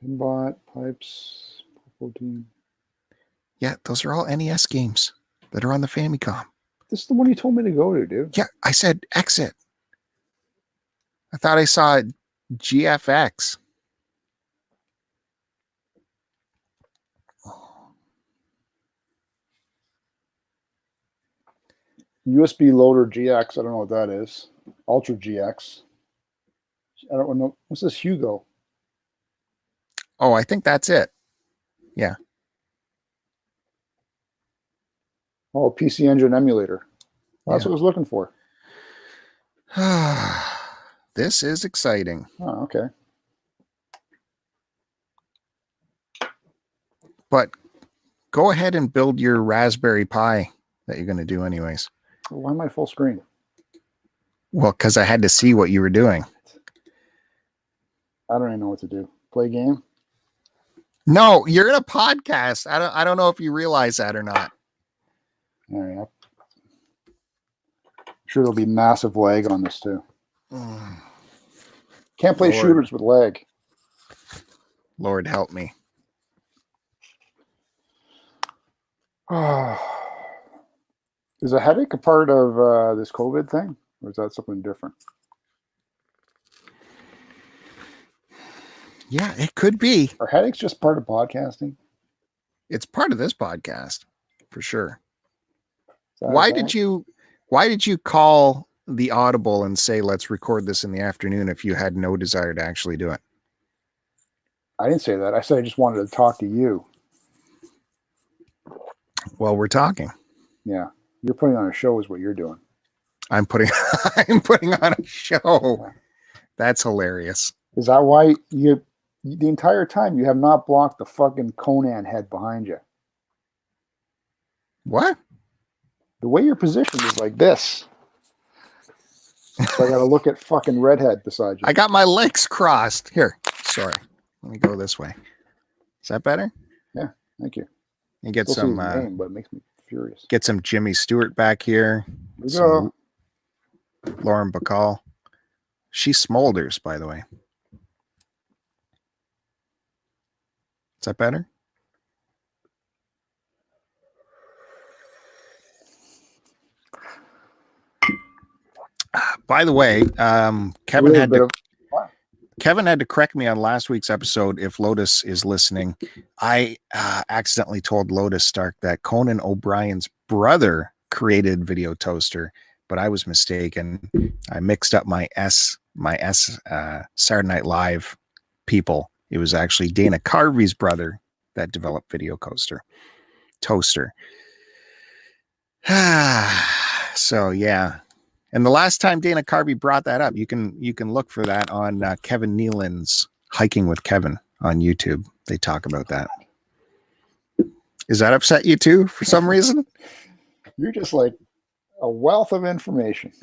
Pinbot, Pipes, Purple Team. Yeah, those are all NES games that are on the Famicom. This is the one you told me to go to, dude. Yeah, I said exit. I thought I saw GFX. USB loader GX. I don't know what that is. Ultra GX. I don't know. What's this Hugo? Oh, I think that's it. Yeah. Oh, PC Engine emulator. That's Yeah. what I was looking for. This is exciting. Oh, okay. But go ahead and build your Raspberry Pi that you're going to do anyways. Why am I full screen? Well, because I had to see what you were doing. I don't even know what to do. Play game? No, you're in a podcast. I don't know if you realize that or not. All right. I'm sure there'll be massive lag on this too. Can't play Lord. shooters with lag. Lord help me. Is a headache a part of this COVID thing, or is that something different? Yeah, it could be. Are headaches just part of podcasting? It's part of this podcast for sure. Is that Why a did you call the Audible and say, let's record this in the afternoon if you had no desire to actually do it? I didn't say that. I said I just wanted to talk to you. Well, we're talking. Yeah. You're putting on a show is what you're doing. I'm putting on a show. That's hilarious. Is that why the entire time you have not blocked the fucking Conan head behind you? What? The way you're positioned is like this. So I got to look at fucking redhead beside you. I got my legs crossed. Here, sorry. Let me go this way. Is that better? Yeah, thank you. You get Still see some his name, but it makes me furious. get some Jimmy Stewart back here. Here we Some go. Lauren Bacall. She smolders, by the way. Is that better? By the way, Kevin Really had bit to of- Kevin had to correct me on last week's episode. If Lotus is listening, I accidentally told Lotus Stark that Conan O'Brien's brother created Video Toaster, but I was mistaken. I mixed up my Saturday Night Live people. It was actually Dana Carvey's brother that developed Video Toaster. So yeah. And the last time Dana Carvey brought that up, you can look for that on Kevin Nealon's Hiking with Kevin on YouTube. They talk about that. Is that upset you too for some reason? You're just like a wealth of information.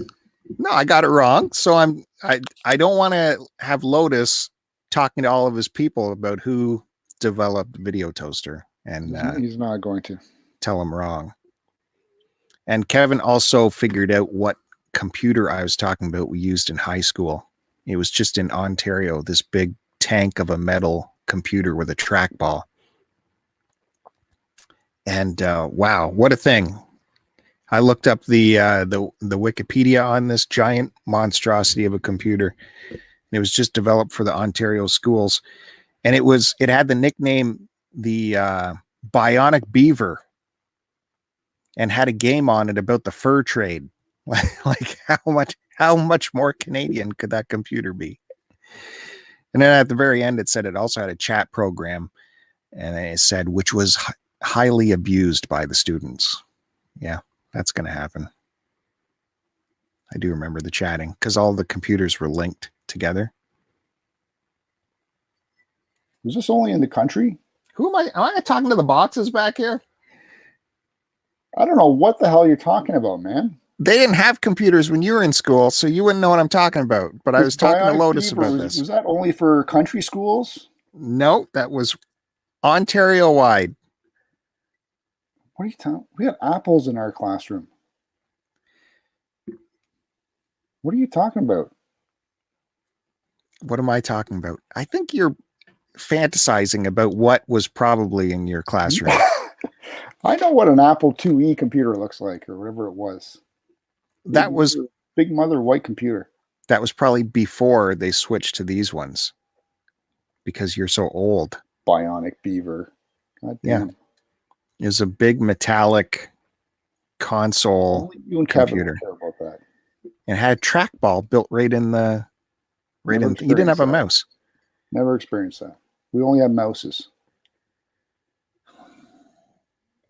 No, I got it wrong. So I don't want to have Lotus talking to all of his people about who developed Video Toaster and He's not going to tell him wrong. And Kevin also figured out what computer I was talking about we used in high school. It was just in Ontario, this big tank of a metal computer with a trackball. And wow, what a thing. I looked up the Wikipedia on this giant monstrosity of a computer. It was just developed for the Ontario schools. And it had the nickname the Bionic Beaver, and had a game on it about the fur trade. Like how much more Canadian could that computer be? And then at the very end, it said it also had a chat program, and it said which was highly abused by the students. Yeah, that's going to happen. I do remember the chatting because all the computers were linked together. Was this only in the country? Who am I? Am I talking to the boxes back here? I don't know what the hell you're talking about, man. They didn't have computers when you were in school, so you wouldn't know what I'm talking about. But I was talking to Lotus about this. Was that only for country schools? No, that was Ontario-wide. What are you talking? We have apples in our classroom. What are you talking about? What am I talking about? I think you're fantasizing about what was probably in your classroom. I know what an Apple IIe computer looks like, or whatever it was. That was big mother white computer. That was probably before they switched to these ones, because you're so old. Bionic Beaver. God damn. Yeah, it was a big metallic console. Only you and Kevin don't care about that. And it had a trackball built right in the. You didn't have a mouse. Never experienced that. We only had mouses.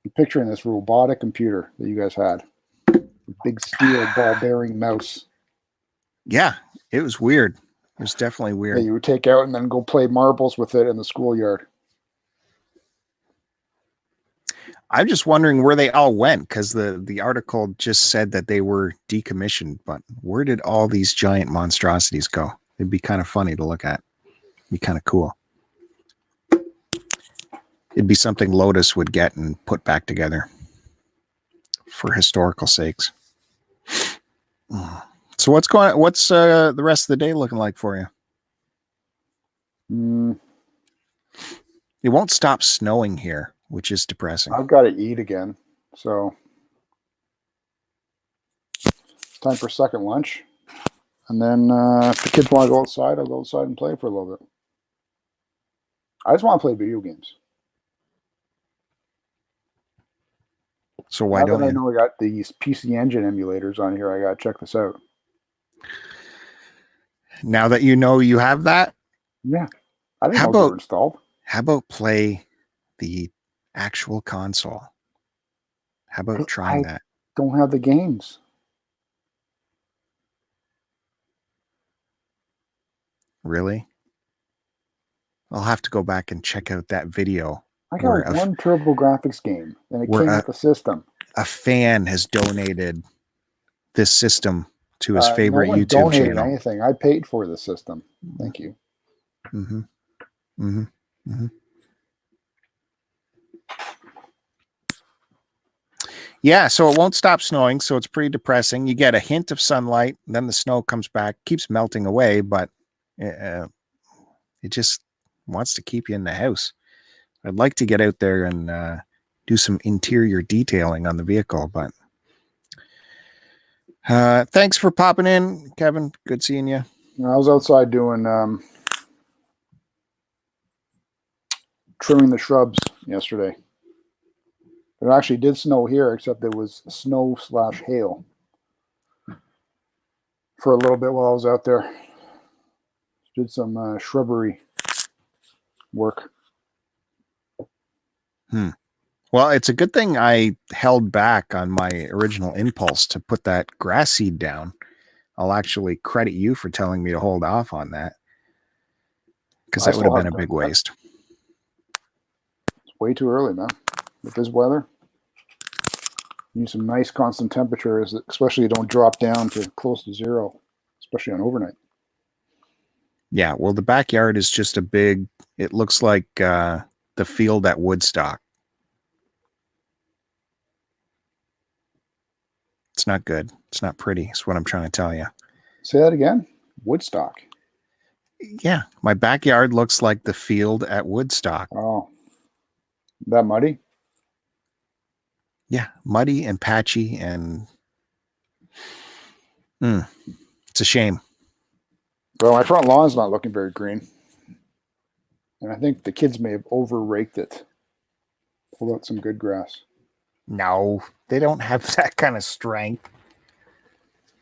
I'm picturing this robotic computer that you guys had. A big steel ball bearing mouse. Yeah, it was weird. It was definitely weird. That you would take out and then go play marbles with it in the schoolyard. I'm just wondering where they all went, because the article just said that they were decommissioned, but where did all these giant monstrosities go? It'd be kind of funny to look at. It'd be kind of cool. It'd be something Lotus would get and put back together for historical sakes. So what's the rest of the day looking like for you? It won't stop snowing here, which is depressing. I've got to eat again, so it's time for second lunch. And then if the kids want to go outside, I'll go outside and play for a little bit. I just want to play video games. So why don't you? I know we got these PC Engine emulators on here. I got to check this out. Now that you know you have that? Yeah. I didn't know they were installed. How about play the actual console? How about trying that? Don't have the games. Really? I'll have to go back and check out that video. I got one TurboGrafx game, and it came with the system. A fan has donated this system to his favorite no one YouTube donated channel. Anything. I paid for the system. Thank you. Mm-hmm. Mm-hmm. Mm-hmm. Yeah, so it won't stop snowing, so it's pretty depressing. You get a hint of sunlight, then the snow comes back, keeps melting away, but it just wants to keep you in the house. I'd like to get out there and do some interior detailing on the vehicle, but thanks for popping in, Kevin. Good seeing you. I was outside doing trimming the shrubs yesterday. It actually did snow here, except it was snow/hail for a little bit while I was out there. Did some shrubbery work. Well, it's a good thing I held back on my original impulse to put that grass seed down. I'll actually credit you for telling me to hold off on that, because that would have been a big waste. It's way too early, man. With this weather, you need some nice constant temperatures, especially don't drop down to close to zero, especially on overnight. Yeah, well, the backyard is just a big, it looks like the field at Woodstock. It's not good. It's not pretty. Is what I'm trying to tell you. Say that again. Woodstock. Yeah, my backyard looks like the field at Woodstock. Oh, that muddy? Yeah, muddy and patchy, and it's a shame. Well, my front lawn's not looking very green. And I think the kids may have over-raked it. Pulled out some good grass. No, they don't have that kind of strength.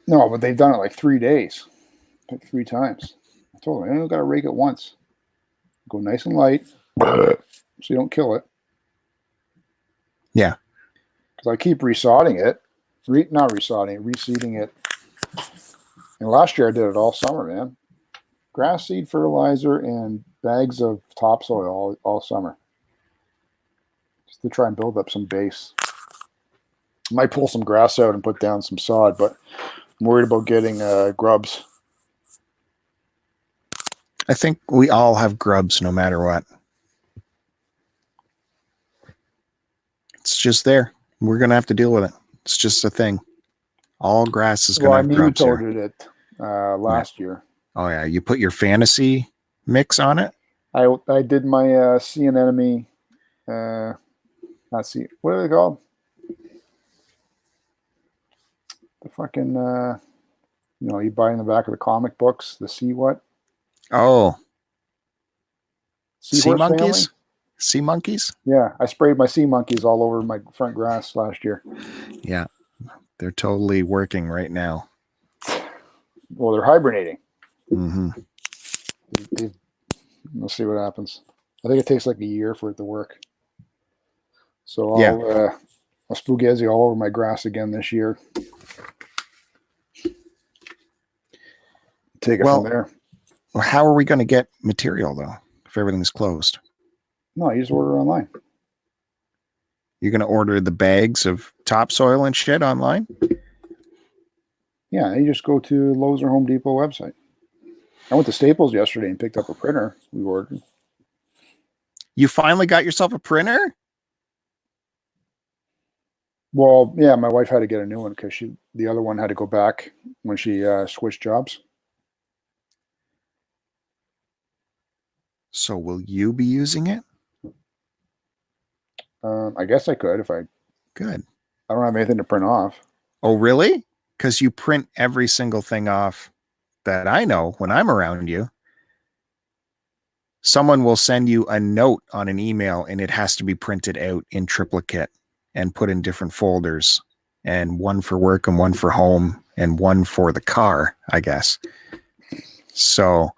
No, but they've done it like 3 days. Like 3 times. I told them, I only got to rake it once. Go nice and light so you don't kill it. Yeah. Because I keep resodding it. Not resodding it, reseeding it. And last year I did it all summer, man. Grass seed fertilizer and bags of topsoil all summer. Just to try and build up some base. Might pull some grass out and put down some sod, but I'm worried about getting grubs. I think we all have grubs no matter what. It's just there. We're going to have to deal with it. It's just a thing. All grass is going to have grubs here. I nematoted it last year. Oh, yeah. You put your fantasy mix on it? I did my sea anemone, not sea, what are they called? The fucking, you buy in the back of the comic books, the sea what? Oh. Sea monkeys? Family? Sea monkeys? Yeah, I sprayed my sea monkeys all over my front grass last year. Yeah, they're totally working right now. Well, they're hibernating. Mm-hmm. We'll see what happens. I think it takes like a year for it to work. So I'll spaghetti all over my grass again this year. Take it from there. Well, how are we going to get material though if everything's closed? No, you just order online. You're going to order the bags of topsoil and shit online? Yeah, you just go to Lowe's or Home Depot website. I went to Staples yesterday and picked up a printer we ordered. You finally got yourself a printer? Well, yeah, my wife had to get a new one because the other one had to go back when she switched jobs. So will you be using it? I guess I could if I... Good. I don't have anything to print off. Oh, really? Because you print every single thing off that I know when I'm around you. Someone will send you a note on an email and it has to be printed out in triplicate and put in different folders, and one for work and one for home and one for the car, I guess. So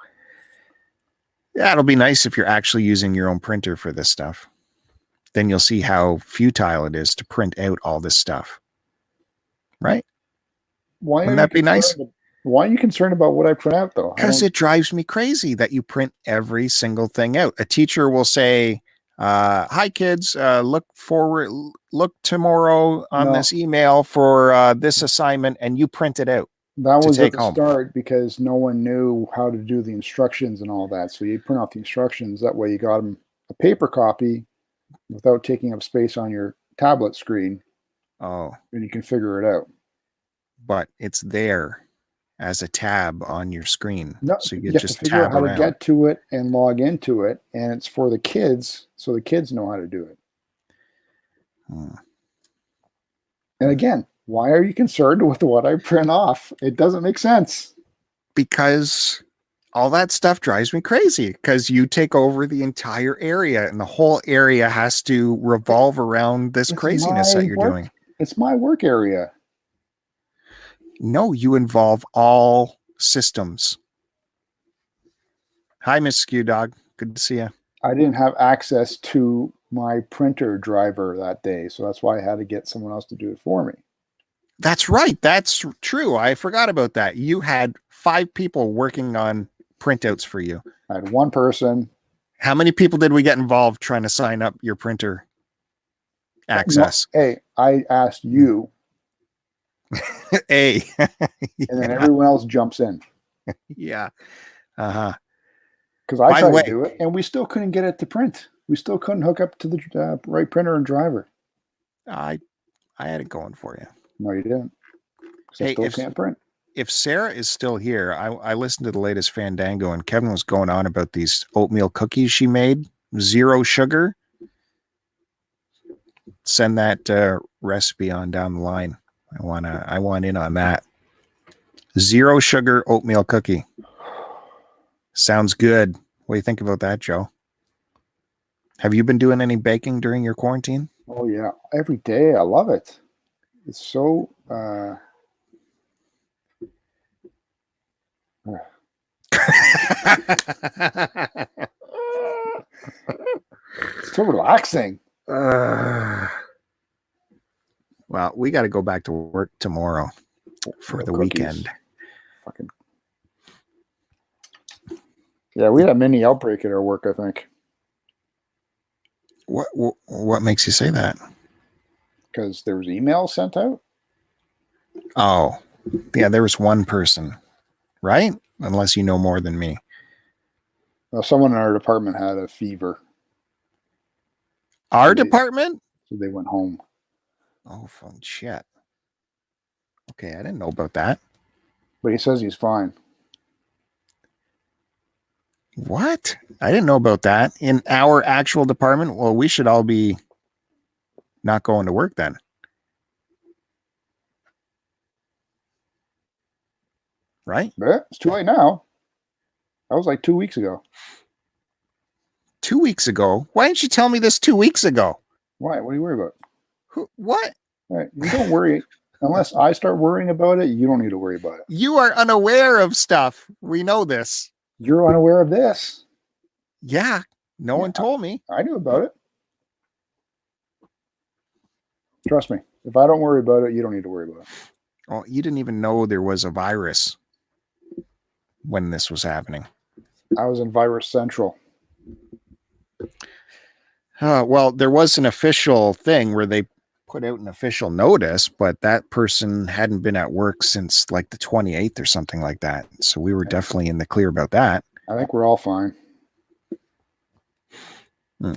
yeah, it'll be nice if you're actually using your own printer for this stuff. Then you'll see how futile it is to print out all this stuff. Right? Wouldn't that be nice? Why are you concerned about what I print out, though? Because it drives me crazy that you print every single thing out. A teacher will say, hi, kids, look tomorrow on this email for this assignment, and you print it out. That was at the start because no one knew how to do the instructions and all that. So you print out the instructions. That way you got them a paper copy without taking up space on your tablet screen. Oh. And you can figure it out. But it's there as a tab on your screen. No, so you just have to figure out how to get to it and log into it. And it's for the kids, so the kids know how to do it. And again, why are you concerned with what I print off? It doesn't make sense. Because all that stuff drives me crazy, because you take over the entire area and the whole area has to revolve around this craziness that you're doing. It's my work area. No, you involve all systems. Hi, Miss Skew Dog. Good to see you. I didn't have access to my printer driver that day, so that's why I had to get someone else to do it for me. That's right. That's true. I forgot about that. You had 5 people working on printouts for you. I had one person. How many people did we get involved trying to sign up your printer access? No, hey, I asked you. Yeah. And then everyone else jumps in. Yeah. Uh-huh. Because I By the tried way, to do it, and we still couldn't get it to print. We still couldn't hook up to the right printer and driver. I had it going for you. No, you didn't. Because I Hey, still can't print. if Sarah is still here, I listened to the latest Fandango, and Kevin was going on about these oatmeal cookies she made, 0 sugar. Send that recipe on down the line. I want in on that. 0 sugar oatmeal cookie. Sounds good. What do you think about that, Joe? Have you been doing any baking during your quarantine? Oh yeah, every day. I love it. It's so. It's so relaxing. Well, we got to go back to work tomorrow for the weekend. Fucking. Yeah, we had a mini outbreak at our work, I think. What makes you say that? Because there was emails sent out. Oh, yeah, there was one person, right? Unless you know more than me. Well, someone in our department had a fever. Our department? So they went home. Oh, phone shit. Okay, I didn't know about that. But he says he's fine. What? I didn't know about that. In our actual department? Well, we should all be not going to work then. Right? But it's too late now. That was like 2 weeks ago. 2 weeks ago? Why didn't you tell me this 2 weeks ago? Why? What are you worried about? What? Right. You don't worry. Unless I start worrying about it, you don't need to worry about it. You are unaware of stuff. We know this. You're unaware of this. Yeah. No one told me. I knew about it. Trust me. If I don't worry about it, you don't need to worry about it. Oh, you didn't even know there was a virus when this was happening. I was in Virus Central. Well, there was an official thing where they put out an official notice, but that person hadn't been at work since like the 28th or something like that. So we were definitely in the clear about that. I think we're all fine.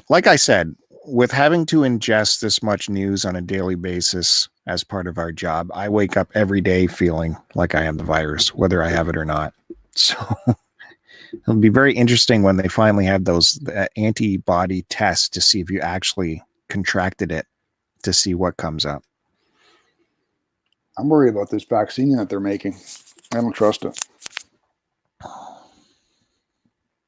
Like I said, with having to ingest this much news on a daily basis as part of our job, I wake up every day feeling like I have the virus, whether I have it or not. So it'll be very interesting when they finally have those antibody tests to see if you actually contracted it, to see what comes up. I'm worried about this vaccine that they're making. I don't trust it.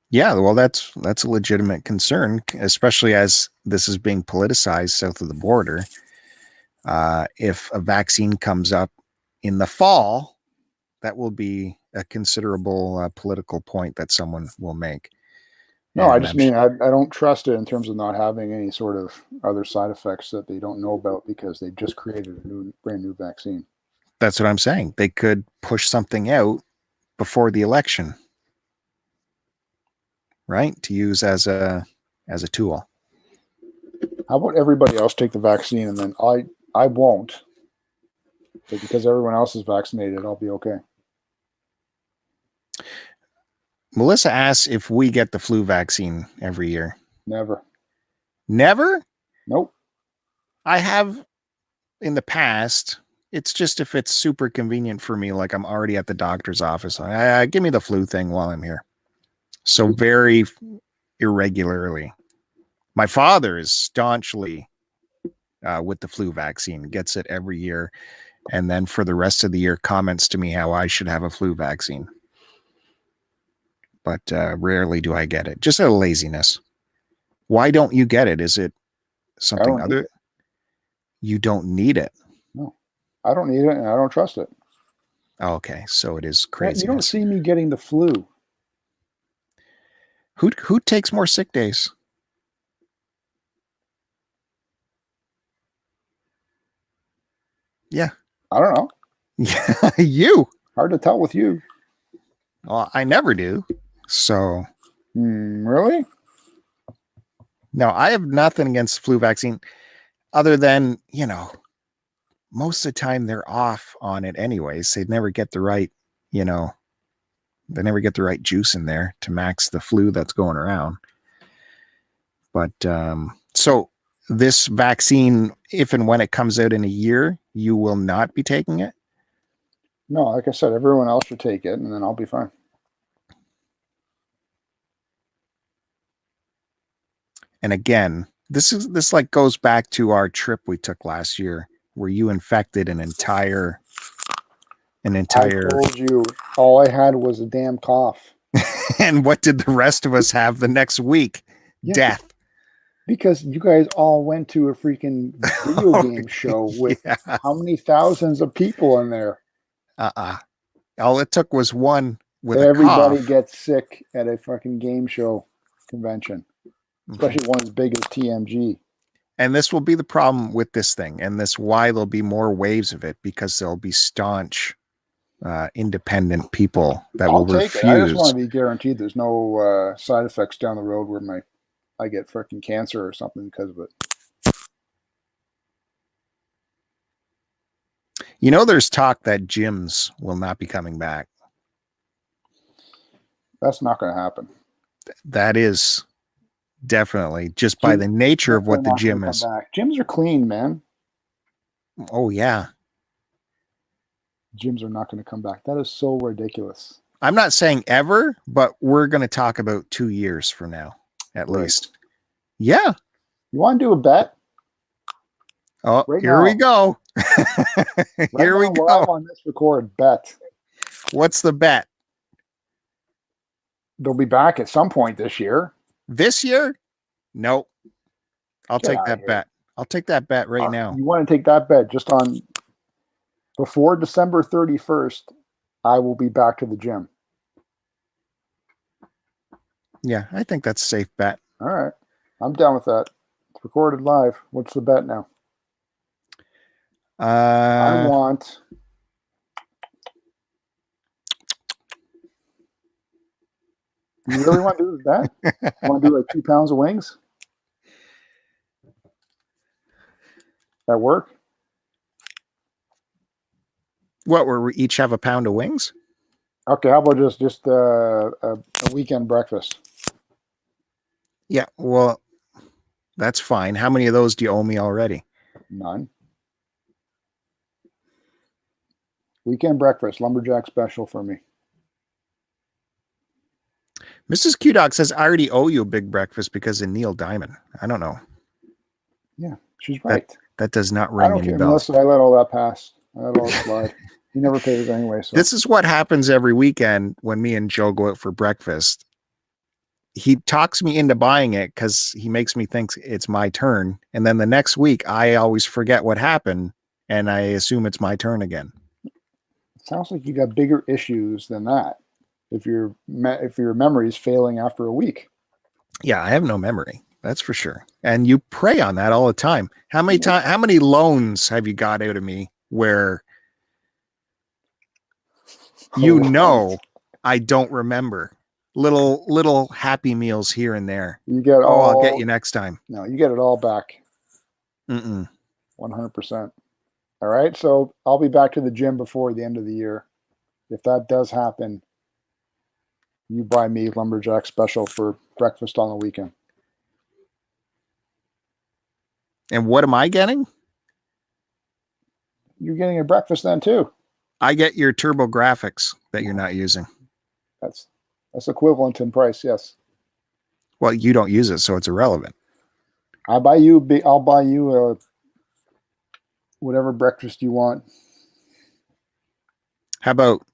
Yeah, well, that's a legitimate concern, especially as this is being politicized south of the border. If a vaccine comes up in the fall, that will be a considerable political point that someone will make. No, And I just mean I don't trust it in terms of not having any sort of other side effects that they don't know about because they just created a brand new vaccine. That's what I'm saying. They could push something out before the election, right? To use as a tool. How about everybody else take the vaccine and then I won't. But because everyone else is vaccinated, I'll be okay. Melissa asks if we get the flu vaccine every year. Never. Never? Nope. I have in the past. It's just if it's super convenient for me, like I'm already at the doctor's office. Give me the flu thing while I'm here. So very irregularly. My father is staunchly with the flu vaccine, gets it every year. And then for the rest of the year comments to me how I should have a flu vaccine. But rarely do I get it. Just out of laziness. Why don't you get it? Is it something other? You don't need it. No, I don't need it and I don't trust it. Oh, okay, so it is crazy. You don't see me getting the flu. Who takes more sick days? Yeah. I don't know. Yeah, you. Hard to tell with you. Well, I never do. So. Really? No, I have nothing against flu vaccine other than, most of the time they're off on it anyways. They'd never get the right, They never get the right juice in there to max the flu that's going around. But so this vaccine, if and when it comes out in a year, you will not be taking it? No, like I said, everyone else should take it, and then I'll be fine. And again, this like goes back to our trip we took last year, where you infected an entire. I told you, all I had was a damn cough. And what did the rest of us have the next week? Yeah, death. Because you guys all went to a freaking video game show with how many thousands of people in there? All it took was one with everybody a cough. Gets sick at a fucking game show convention, especially one as big as TMG. And this will be the problem with this thing, and this why there'll be more waves of it, because there'll be staunch independent people that will refuse. I just want to be guaranteed there's no side effects down the road where I get freaking cancer or something because of it. You know, there's talk that gyms will not be coming back. That's not going to happen. That is definitely just by the nature of what the gym is. Gyms are clean, man. Oh, yeah. Gyms are not going to come back. That is so ridiculous. I'm not saying ever, but we're going to talk about 2 years from now, at least. Yeah. You want to do a bet? Oh, here we go. Here we go. On this record, bet. What's the bet? They'll be back at some point this year. This year? Nope. I'll take that bet. I'll take that bet right now. You want to take that bet just on before December 31st, I will be back to the gym. Yeah, I think that's a safe bet. All right. I'm down with that. It's recorded live. What's the bet now? I want... You really want to do that? You want to do like 2 pounds of wings? That work? What, where we each have a pound of wings? Okay, how about just a weekend breakfast? Yeah, well, that's fine. How many of those do you owe me already? None. Weekend breakfast, lumberjack special for me. Mrs. Q-Dog says, I already owe you a big breakfast because of Neil Diamond. I don't know. Yeah, she's right. That does not ring any bells. Unless I let all that pass. I let all slide. He never pays anyway. So. This is what happens every weekend when me and Joe go out for breakfast. He talks me into buying it because he makes me think it's my turn. And then the next week, I always forget what happened, and I assume it's my turn again. It sounds like you got bigger issues than that. If your memory is failing after a week. Yeah, I have no memory. That's for sure. And you prey on that all the time. How many loans have you got out of me where you know I don't remember? Little happy meals here and there. You get I'll get you next time. No, you get it all back. 100%. All right, so I'll be back to the gym before the end of the year. If that does happen, you buy me lumberjack special for breakfast on the weekend. And what am I getting? You're getting a breakfast then too. I get your turbo graphics that you're not using. That's equivalent in price, yes. Well, you don't use it, so it's irrelevant. I'll buy you whatever breakfast you want. How about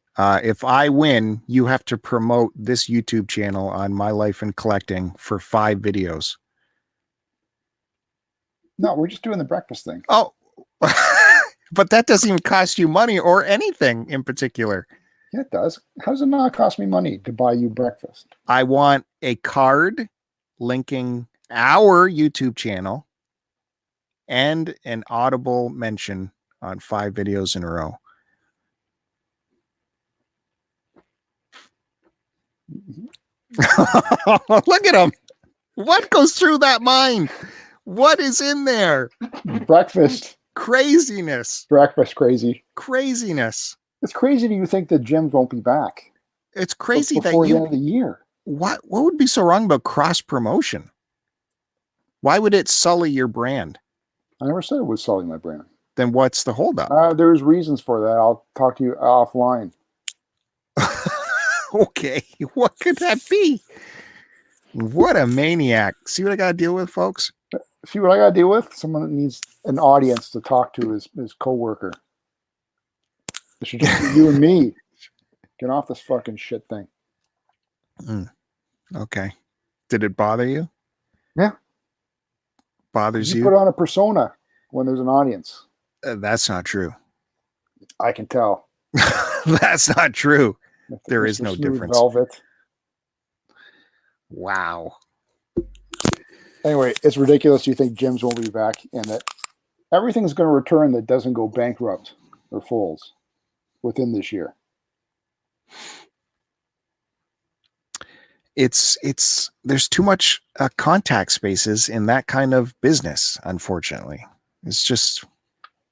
if I win, you have to promote this YouTube channel on My Life in Collecting for 5 videos. No, we're just doing the breakfast thing. Oh, but that doesn't even cost you money or anything in particular. Yeah, it does. How does it not cost me money to buy you breakfast? I want a card linking our YouTube channel and an audible mention on 5 videos in a row. Look at him. What goes through that mind? What is in there? Breakfast. Craziness. Breakfast crazy. Craziness. It's crazy that you think the gyms won't be back. It's crazy that before the end of the year. What would be so wrong about cross promotion? Why would it sully your brand? I never said it was selling my brand. Then what's the holdup? There's reasons for that. I'll talk to you offline. Okay, what could that be? What a maniac. See what I got to deal with, folks? See what I got to deal with? Someone that needs an audience to talk to his coworker. It should just be you and me. Get off this fucking shit thing. Okay. Did it bother you? Yeah. Bothers you? Put on a persona when there's an audience. That's not true. I can tell. That's not true. There is no difference. Velvet. Wow. Anyway, it's ridiculous. You think gyms won't be back and that everything's going to return that doesn't go bankrupt or falls within this year. There's too much contact spaces in that kind of business, unfortunately. It's just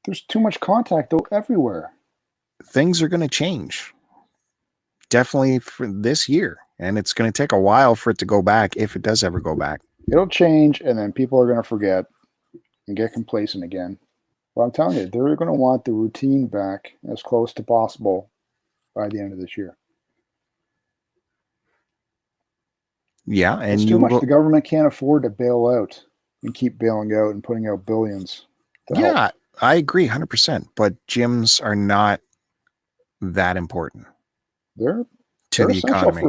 there's too much contact though everywhere. Things are going to change. Definitely for this year, and it's going to take a while for it to go back, if it does ever go back. It'll change, and then people are going to forget and get complacent again. But I'm telling you, they're going to want the routine back as close to possible by the end of this year. Yeah, and it's too much. The government can't afford to bail out and keep bailing out and putting out billions. Yeah, I agree 100%. But gyms are not that important. They're essential economy.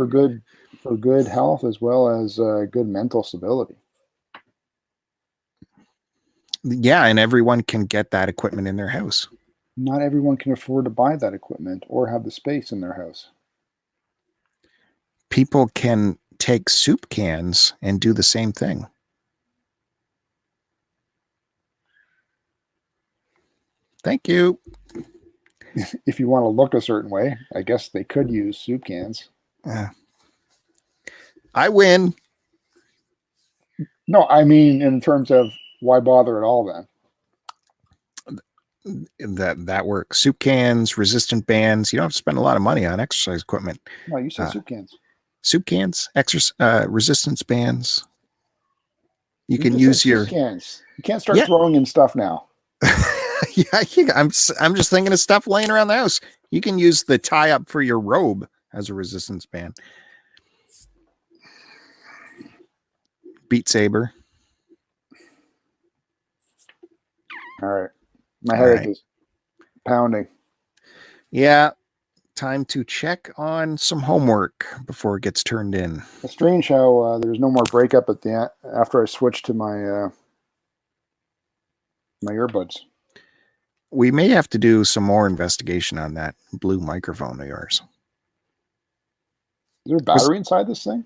for good health as well as good mental stability. Yeah, and everyone can get that equipment in their house. Not everyone can afford to buy that equipment or have the space in their house. People can take soup cans and do the same thing. Thank you. If you want to look a certain way, I guess they could use soup cans. I win. No, I mean in terms of why bother at all then? That works. Soup cans, resistant bands. You don't have to spend a lot of money on exercise equipment. No, you said soup cans. Soup cans, resistance bands. You can use your cans. You can't start throwing in stuff now. Yeah, I'm just thinking of stuff laying around the house. You can use the tie up for your robe as a resistance band. Beat Saber. All right. My head is pounding. Yeah. Time to check on some homework before it gets turned in. It's strange how there's no more breakup at the after I switched to my my earbuds. We may have to do some more investigation on that blue microphone of yours. Is there a battery inside this thing?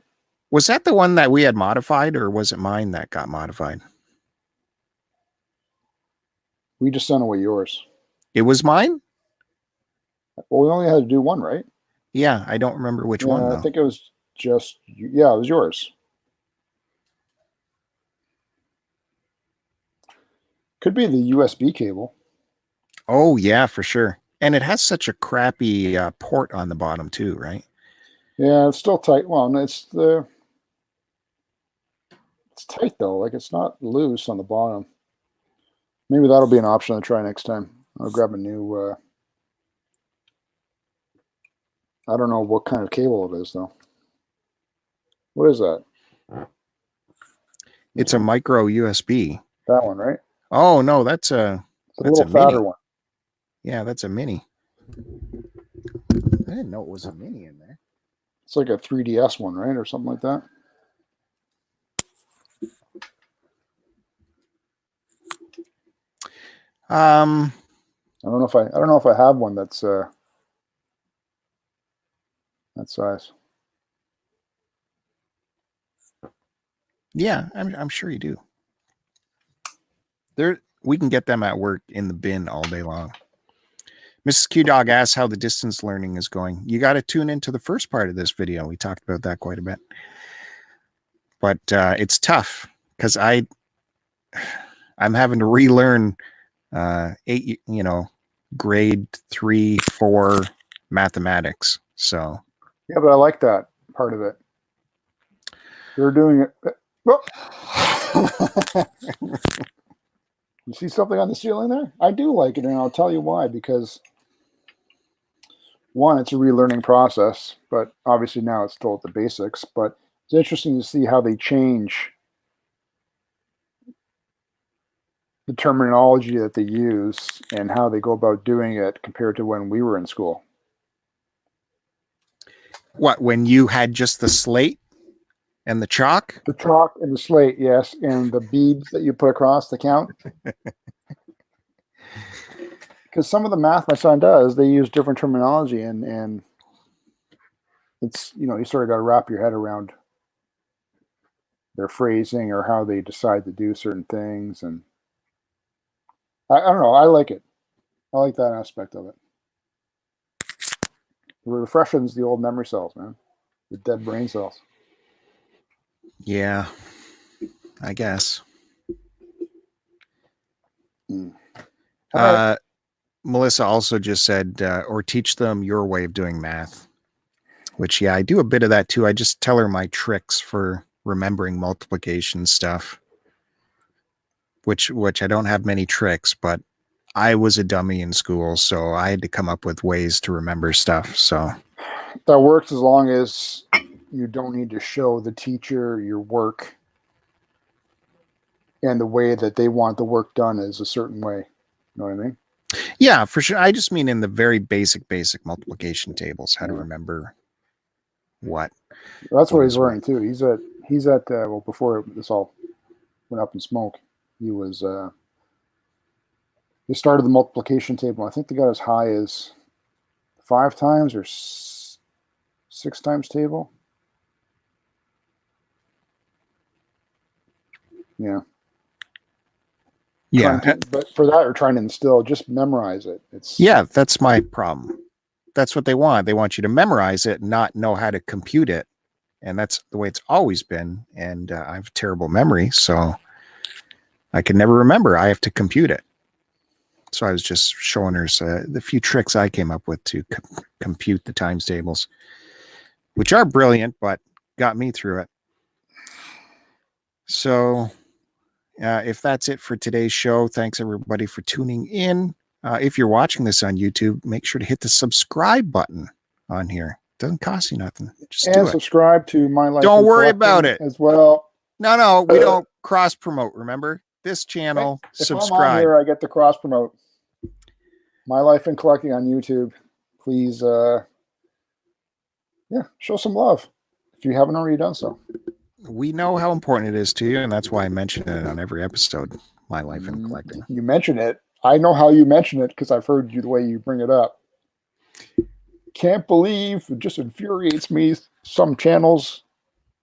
Was that the one that we had modified, or was it mine that got modified? We just sent away yours. It was mine? Well, we only had to do one, right? Yeah, I don't remember which one, though. I think it was just, it was yours. Could be the USB cable. Oh, yeah, for sure. And it has such a crappy port on the bottom, too, right? Yeah, it's still tight. Well, it's tight, though. Like, it's not loose on the bottom. Maybe that'll be an option to try next time. I'll grab a new... I don't know what kind of cable it is, though. What is that? It's a micro USB. That one, right? Oh, no, that's a little fatter one. Yeah, that's a mini. I didn't know it was a mini in there. It's like a 3DS one, right? Or something like that. I don't know if I have one that's that size. Yeah, I'm sure you do. We can get them at work in the bin all day long. Mrs. Q Dog asks how the distance learning is going. You got to tune into the first part of this video. We talked about that quite a bit. But it's tough because I'm having to relearn grade 3, 4 mathematics. So Yeah, but I like that part of it. They're doing it. Well, you see something on the ceiling there? I do like it, and I'll tell you why. Because one, it's a relearning process, but obviously now it's still at the basics. But it's interesting to see how they change the terminology that they use and how they go about doing it compared to when we were in school. What, when you had just the slate and the chalk? The chalk and the slate, yes, and the beads that you put across the count. Because some of the math my son does, they use different terminology, and it's, you sort of got to wrap your head around their phrasing or how they decide to do certain things. And I don't know, I like it. I like that aspect of it. It refreshes the old memory cells, man, the dead brain cells. Yeah, I guess. Right. Melissa also just said, or teach them your way of doing math, which, yeah, I do a bit of that too. I just tell her my tricks for remembering multiplication stuff, which I don't have many tricks, but I was a dummy in school, so I had to come up with ways to remember stuff. So That works as long as you don't need to show the teacher your work and the way that they want the work done is a certain way. You know what I mean? yeah, for sure. I just mean in the very basic multiplication tables, how to remember what. That's what What he's is learning too. He's at well, before this all went up in smoke, he was he started the multiplication table. I think they got as high as 5 times or 6 times table. Yeah. Yeah. But for that, we're trying to instill, just memorize it. Yeah, that's my problem. That's what they want. They want you to memorize it, not know how to compute it. And that's the way it's always been. And I have terrible memory, so I can never remember. I have to compute it. So I was just showing her the few tricks I came up with to compute the times tables, which are brilliant, but got me through it. So if that's it for today's show, thanks everybody for tuning in. If you're watching this on YouTube, make sure to hit the subscribe button on here. Doesn't cost you nothing. Just do it. Subscribe to My Life. Don't worry about it as well. No, we don't cross promote. Remember this channel. If subscribe. I'm on here, I get to cross promote. My Life in Collecting on YouTube. Please, show some love if you haven't already done so. We know how important it is to you, and that's why I mention it on every episode. My Life in Collecting. You mention it. I know how you mention it because I've heard you the way you bring it up. Can't believe, it just infuriates me. Some channels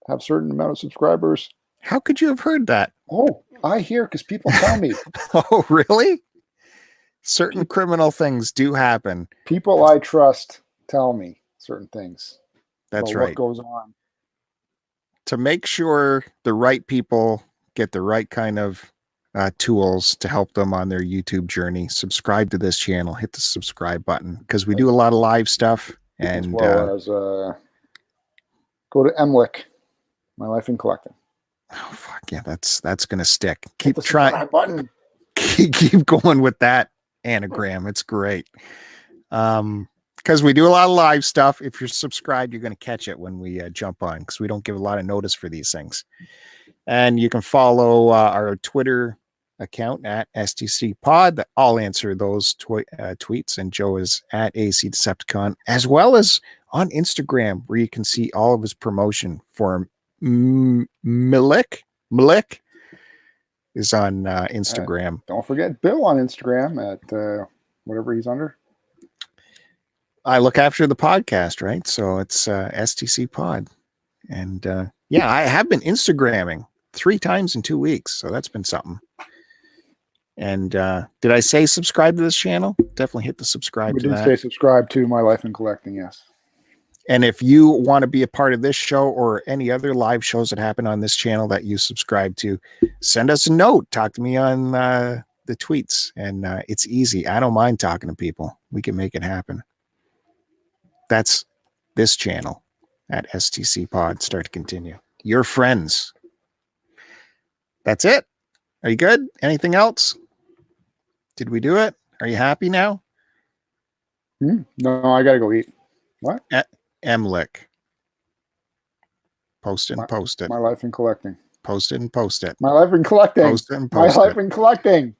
have certain amount of subscribers. How could you have heard that? Oh, I hear because people tell me. Oh, really? Certain criminal things do happen. People I trust tell me certain things. That's right. What goes on. To make sure the right people get the right kind of tools to help them on their YouTube journey, subscribe to this channel, hit the subscribe button, because we do a lot of live stuff. And as well as go to MLick, My Life in Collecting. Oh fuck yeah, that's gonna stick. Keep trying button. Keep going with that anagram. It's great. Because we do a lot of live stuff. If you're subscribed, you're going to catch it when we jump on, because we don't give a lot of notice for these things. And you can follow our Twitter account at STCPod. I'll answer those tweets, and Joe is at AC Decepticon, as well as on Instagram, where you can see all of his promotion for Milik is on Instagram. Don't forget Bill on Instagram at whatever he's under. I look after the podcast, right? So it's STC Pod. And I have been Instagramming 3 times in 2 weeks. So that's been something. And did I say subscribe to this channel? Definitely hit the subscribe to that. We did say subscribe to My Life in Collecting, yes. And if you want to be a part of this show or any other live shows that happen on this channel that you subscribe to, send us a note. Talk to me on the tweets. And it's easy. I don't mind talking to people. We can make it happen. That's this channel. at STCPod. Start to continue. Your friends. That's it. Are you good? Anything else? Did we do it? Are you happy now? No, I gotta go eat. What? Emlick. Post it and post it. My life in collecting. Post it and post it. My life in collecting. Post it and My post life it. in collecting.